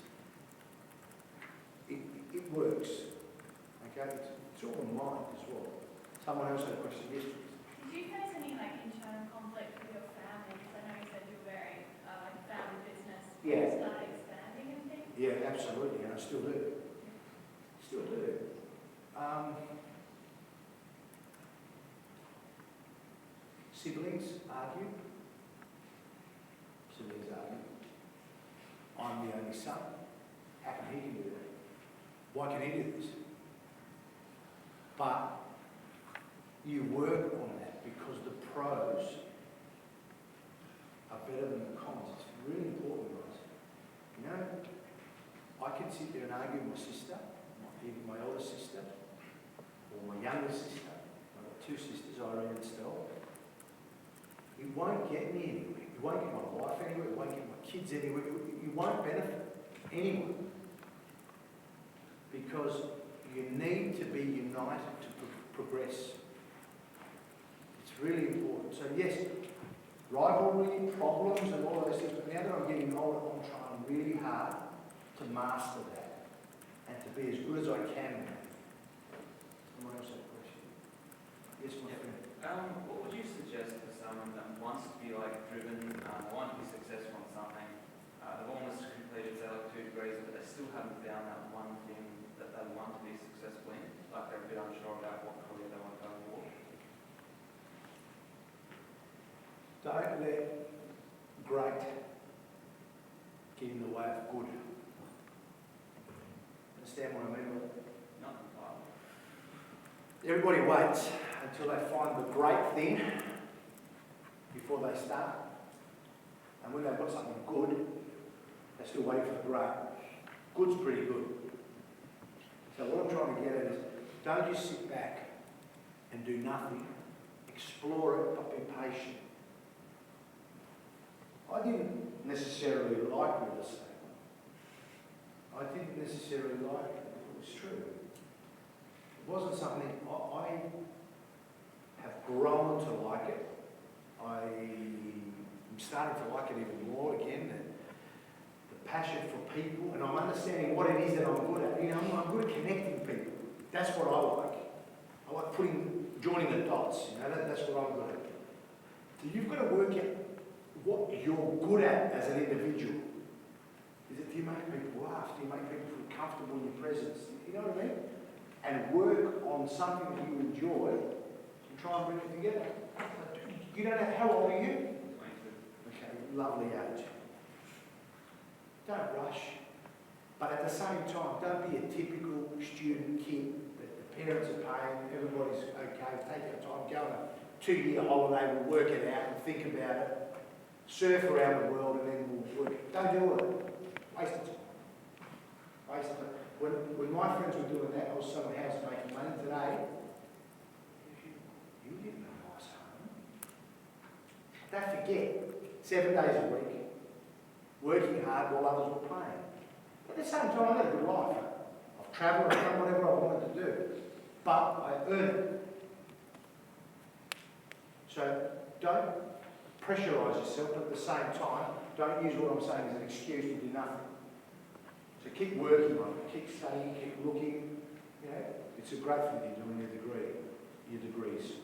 It works. Okay, it's all in mind as well. Someone else had a question. Yes, please. Did you face any internal conflict with your family? Because I know you said you were very family business. Yeah. You started expanding and things. Yeah, absolutely, and I still do. Still do. Siblings argue. I'm the only son. How can he do that? Why can he do this? But you work on that because the pros are better than the cons. It's really important, guys. You know, I can sit there and argue with my sister, even my older sister, or my younger sister. I've got two sisters, Irene and Stella. You won't get me anywhere. You won't get my wife anywhere. You won't get my kids anywhere. You won't benefit anyone because You need to be united to progress. It's really important. So yes, rivalry, problems and all those things, but now that I'm getting older, I'm trying really hard to master that and to be as good as I can. Someone else have a question? Yes, my friend. What would you suggest for someone that wants to be like driven, want to be successful in something? They've almost completed say like 2 degrees, but they still haven't found that one thing that they want to be successful in. Like they're a bit unsure about what career they want to go for. Don't let great get in the way of good. Understand what I mean? Not entirely. Everybody waits until they find the great thing before they start. And when they've got something good, they're still waiting for the great. Good's pretty good. So what I'm trying to get at is, don't just sit back and do nothing. Explore it, but be patient. I didn't necessarily like real estate. I didn't necessarily like it. It was true. It wasn't something I have grown to like it. I'm starting to like it even more again. The passion for people, and I'm understanding what it is that I'm good at. You know, I'm good at connecting people. That's what I like. I like joining the dots. You know, that's what I'm good at. So you've got to work out what you're good at as an individual. Is it, do you make people laugh? Do you make people feel comfortable in your presence? You know what I mean? And work on something that you enjoy and try and bring it together. You don't know, how old are you? 22. Okay, lovely age. Don't rush. But at the same time, don't be a typical student kid that the parents are paying, everybody's okay, take your time, go on a 2-year holiday, we'll work it out and think about it. Surf around the world and then we'll work it. Don't do it. Waste of time. Waste of time. When my friends were doing that, I was someone else making money today. You live in a nice home. Don't forget, 7 days a week, working hard while others were playing. At the same time, I had a good life. I've travelled, I've done whatever I wanted to do. But I earned it. So don't pressurise yourself, but at the same time, don't use what I'm saying as an excuse to do nothing. So keep working on it, keep studying, keep looking. You know, it's a great thing you're doing your degrees.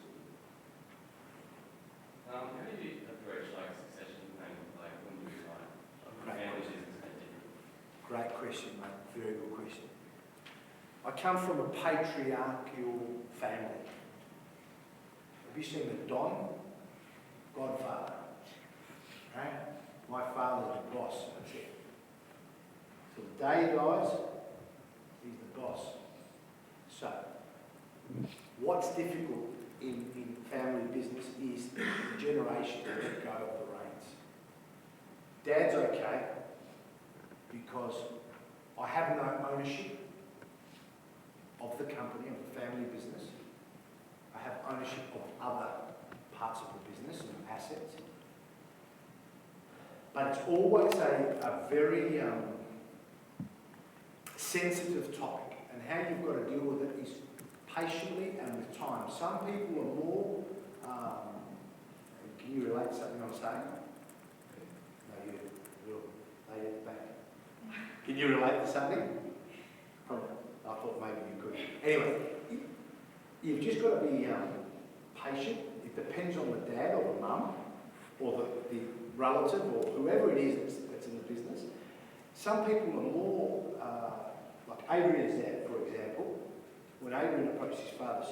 How do you approach like succession planning, like when you like Great family question. business and different? Great question, mate. Very good question. I come from a patriarchal family. Have you seen the Don? Godfather. Right? My father's the boss, that's it. So the day he dies, he's the boss. So, what's difficult in family business is the generation to let go of the reins. Dad's okay because I have no ownership of the company, of the family business. I have ownership of other parts of the business and assets. But it's always a very sensitive topic, and how you've got to deal with it is patiently and with time. Some people are more, can you relate to something I'm saying? No, you'll lay it back. Can you relate to something? I thought maybe you could. Anyway, you've just got to be patient. It depends on the dad or the mum or the relative or whoever it is that's in the business. Some people are more, like Adrian's dad, for example. When Adrian approached his father,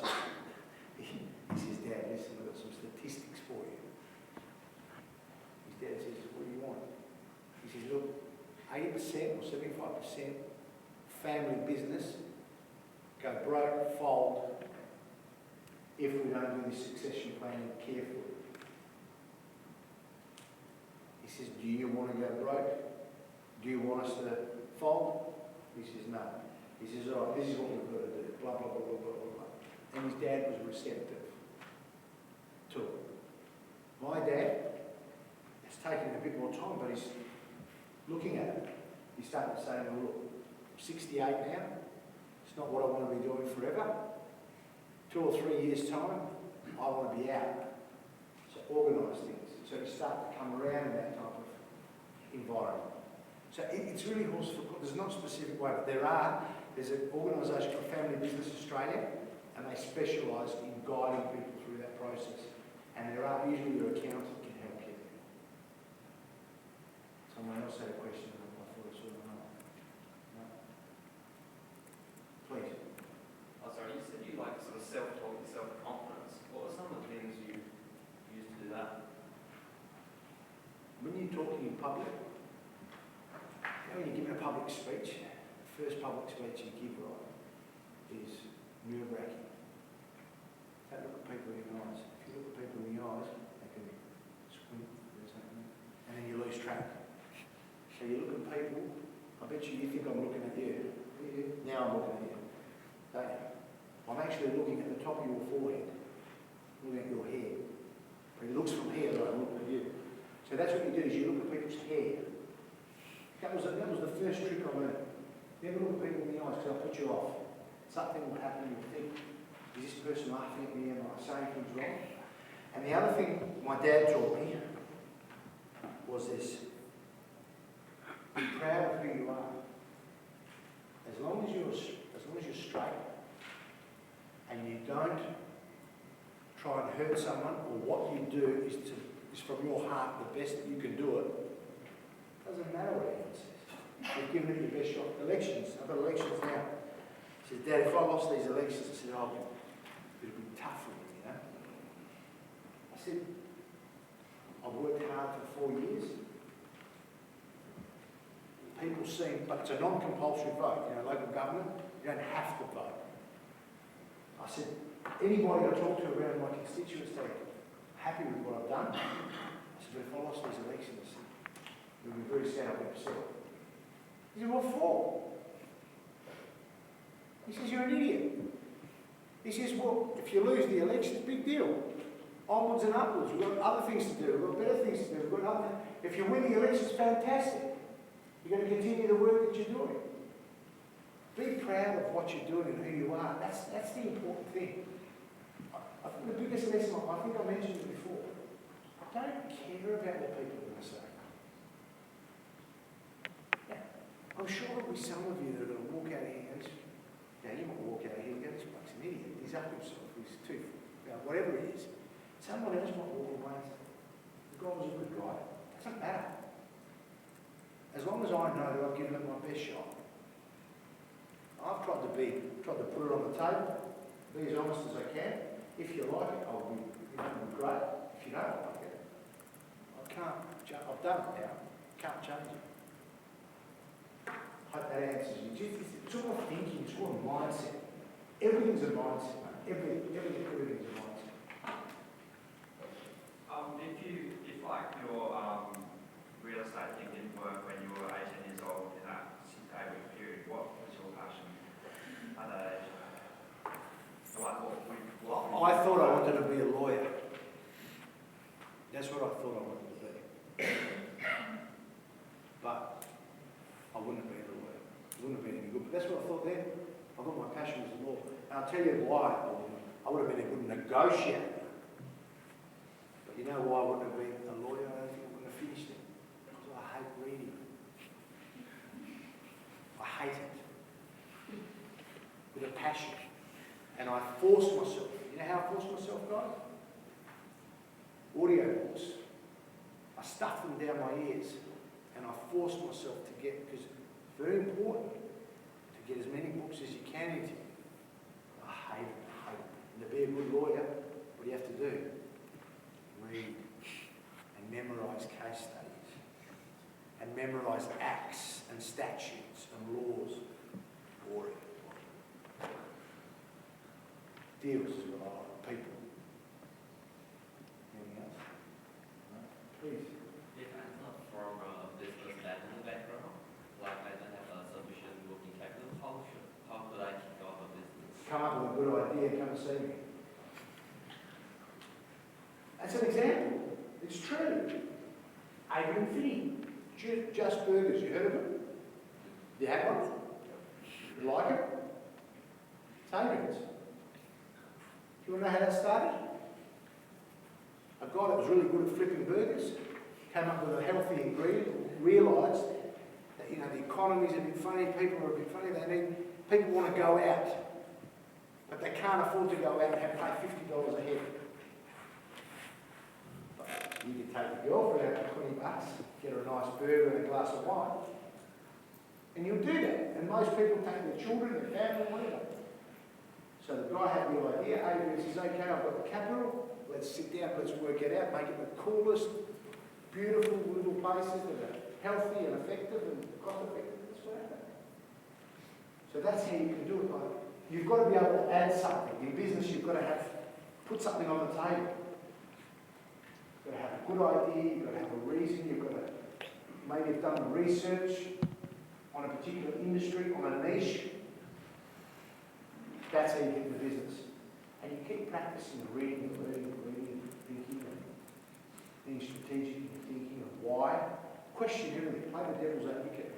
he says, Dad, listen, I've got some statistics for you. His dad says, what do you want? He says, look, 80% or 75% family business go broke, fold, if we don't do this succession planning carefully. He says, do you want to go broke? Do you want us to fold? He says, no. He says, all right, this is what we've got to do, blah, blah, blah, blah, blah, blah. And his dad was receptive to it. My dad, it's taken a bit more time, but he's looking at it. He's starting to say, well, look, I'm 68 now. It's not what I want to be doing forever. 2 or 3 years' time, I want to be out. So organise things. So you start to come around in that type of environment. So it's really horse for course. There's not a specific way, but there's an organisation called Family Business Australia, and they specialise in guiding people through that process. And there are usually your accountant can help you. Someone else had a question. I thought I saw one. No. Please. Oh, sorry, you said you like sort of self-talk and self-confidence. What are some of the things you use to do that? When you're talking in public, when you're giving a public speech, the first public speech you give, right, is nerve-wracking. Don't look at people in the eyes. If you look at people in the eyes, they can squint or something, and then you lose track. So you look at people, I bet you think I'm looking at you. Now I'm looking at you. Don't you? I'm actually looking at the top of your forehead, looking at your hair. But it looks from here that I'm looking at you. So that's what you do, is you look at people's hair. That was the first trick I learned. Never look at people in the eyes because I'll put you off. Something will happen, you'll think, is this person laughing at me? Am I saying things wrong? And the other thing my dad taught me was this. Be proud of who you are. As long as you're straight and you don't try and hurt someone, or what you do is from your heart the best that you can do it, doesn't matter what anyone says. You've given it your best shot. Elections, I've got elections now. He says, Dad, if I lost these elections, I said, oh, it'll be tough for me, you know. I said, I've worked hard for 4 years. People seem, but it's a non-compulsory vote, you know, local government, you don't have to vote. I said, anybody I talk to around my constituents, they're happy with what I've done. I said, but if I lost these elections, you'll be very sad, I'll be upset. He said, what for? He says, you're an idiot. He says, well, if you lose the elections, big deal. Onwards and upwards, we've got other things to do, we've got better things to do, we've got other. If you win the elections, fantastic. You're going to continue the work that you're doing. Be proud of what you're doing and who you are. That's the important thing. I think the biggest lesson, I think I mentioned it before, don't care about what people are going to say. Yeah. I'm sure there'll be some of you that are going to walk out of here and you might walk out of here and go, this bloke's an idiot, he's up himself, he's too, whatever it is. Someone else might walk away and say, the guy was a good guy. It doesn't matter. As long as I know that I've given it my best shot. I've tried to put it on the table, be as honest as I can. If you like it, I'll be great. If you don't like it, I've done it now, can't change it. I hope that answers you. It's all a thinking, it's all a mindset. Everything's a mindset, mate. Everything's a mindset. If like your real estate thing didn't work when you were 18 years old in that 6-8 week period, what was your passion at that age? I thought I wanted to be a lawyer. That's what I thought I wanted to be. But I wouldn't have been a lawyer. It wouldn't have been any good. But that's what I thought then. I thought my passion was law. And I'll tell you why I would have been a good negotiator. But you know why I wouldn't have been a lawyer? I don't think I wouldn't have finished it. Because I hate reading. I hate it. With a passion. And I forced myself. You know how I forced myself, guys? Audio books. I stuffed them down my ears. And I forced myself to get, because it's very important to get as many books as you can into you. I hate it. And to be a good lawyer, what do you have to do? Read and memorise case studies and memorise acts and statutes and laws. Boring. Deals is what I like. People. Anything else? No? Please. If I'm not from a business management background, like I don't have a sufficient working capital, how could I kick off a business? Come up with a good idea, come and see me. That's an example. It's true. Adrian Finney, Just Burgers, you heard of it? You had one? You like it? Tailgans. Do you want to know how that started? A guy that was really good at flipping burgers came up with a healthy ingredient, realised that, you know, the economy's a bit funny, people are a bit funny, people want to go out, but they can't afford to go out and pay $50 a head. But you can take your girlfriend out for $20, get her a nice burger and a glass of wine, and you'll do that. And most people take their children, their family, whatever. So the guy had the idea, he says, okay, I've got the capital, let's sit down, let's work it out, make it the coolest, beautiful little places that are healthy and effective and cost-effective. That's what happened. So that's how you can do it. Like, you've got to be able to add something. In business, you've got to put something on the table. You've got to have a good idea, you've got to have a reason, you've got to maybe have done research on a particular industry, on a niche. That's how you get in the business. And you keep practicing reading, thinking, and being strategic and thinking of why. Question everything. Play the devil's advocate.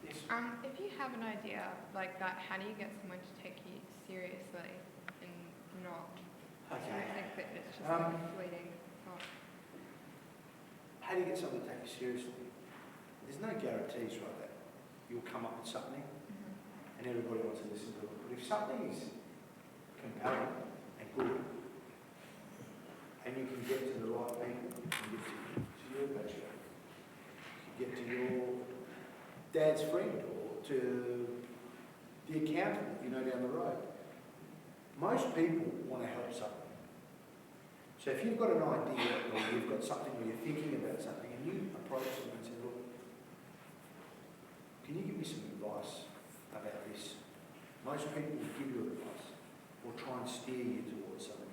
Yes? If you have an idea like that, how do you get someone to take you seriously and not Okay. think that it's just like a fleeting thought? How do you get someone to take you seriously? There's no guarantees right there. You'll come up with something and everybody wants to listen to it. But if something is compelling and good, and you can get to the right people, you can get to your bachelor, you can get to your dad's friend or to the accountant that you know down the road. Most people want to help something. So if you've got an idea or you've got something where you're thinking about something and you approach them and say, look, can you give me some advice about this? Most people will give you advice or try and steer you towards something.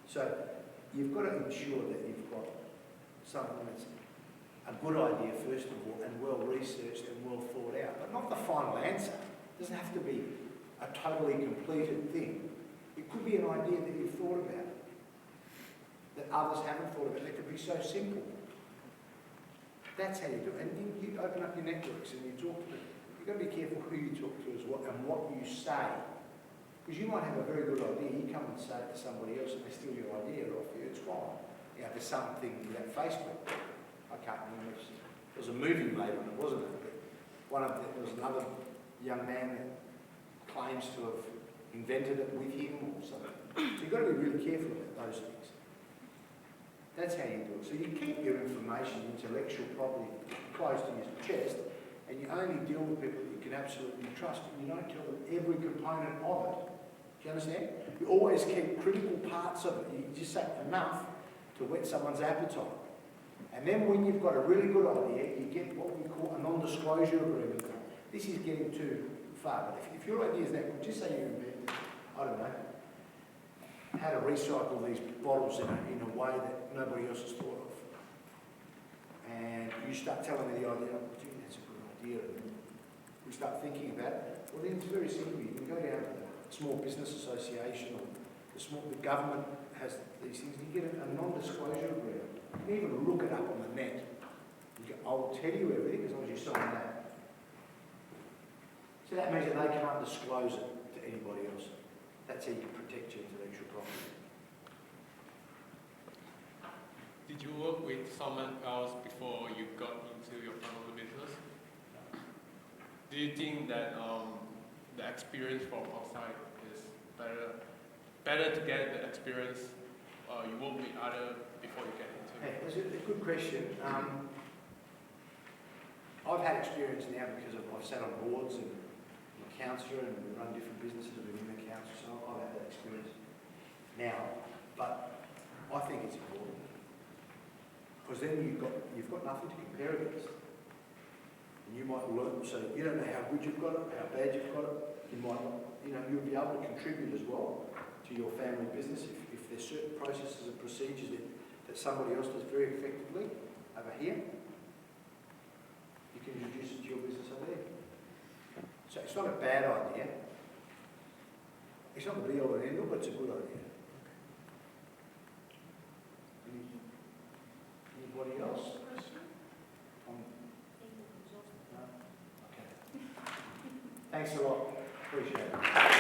So you've got to ensure that you've got something that's a good idea first of all and well researched and well thought out, but not the final answer. It doesn't have to be a totally completed thing. It could be an idea that you've thought about, that others haven't thought about. It could be so simple. That's how you do it. And you open up your networks and you talk to people. You've got to be careful who you talk to as well and what you say. Because you might have a very good idea, you come and say it to somebody else and they steal your idea off you, it's fine. You know, there's something about Facebook. I can't remember. There was a movie made on it, wasn't it? But there was another young man that claims to have invented it with him or something. So you've got to be really careful about those things. That's how you do it. So you keep your information, intellectual property close to your chest, and you only deal with people that you can absolutely trust, and you don't tell them every component of it. Do you understand? You always keep critical parts of it. You just say enough to whet someone's appetite. And then when you've got a really good idea, you get what we call a non-disclosure agreement. This is getting too far, but if your idea is that good, just say you invented, I don't know, how to recycle these bottles in a way that nobody else has thought of. And you start telling me the idea, oh, gee, that's a good idea, and we start thinking about it. Well, then it's very simple. You can go down to the Small Business Association or the government has these things. You get a non-disclosure agreement. You can even look it up on the net. I'll tell you everything as long as you sign that. So that means that they can't disclose it to anybody else. That's how you can protect your intellectual property. Did you work with someone else before you got into your family business? Do you think that the experience from outside is better to get the experience you work with other before you get into it? Hey, that's a good question. I've had experience now because I've sat on boards and I'm a counsellor and run different businesses within the council, so I've had that experience now. But I think it's important because then you've got nothing to compare against. And you might learn, so you don't know how good you've got it, how bad you've got it. You might not, you'll be able to contribute as well to your family business if there's certain processes and procedures that somebody else does very effectively over here. You can introduce it to your business over there. So it's not a bad idea. It's not the be all and end all, but it's a good idea. Anybody else? No? Okay. Thanks a lot. Appreciate it.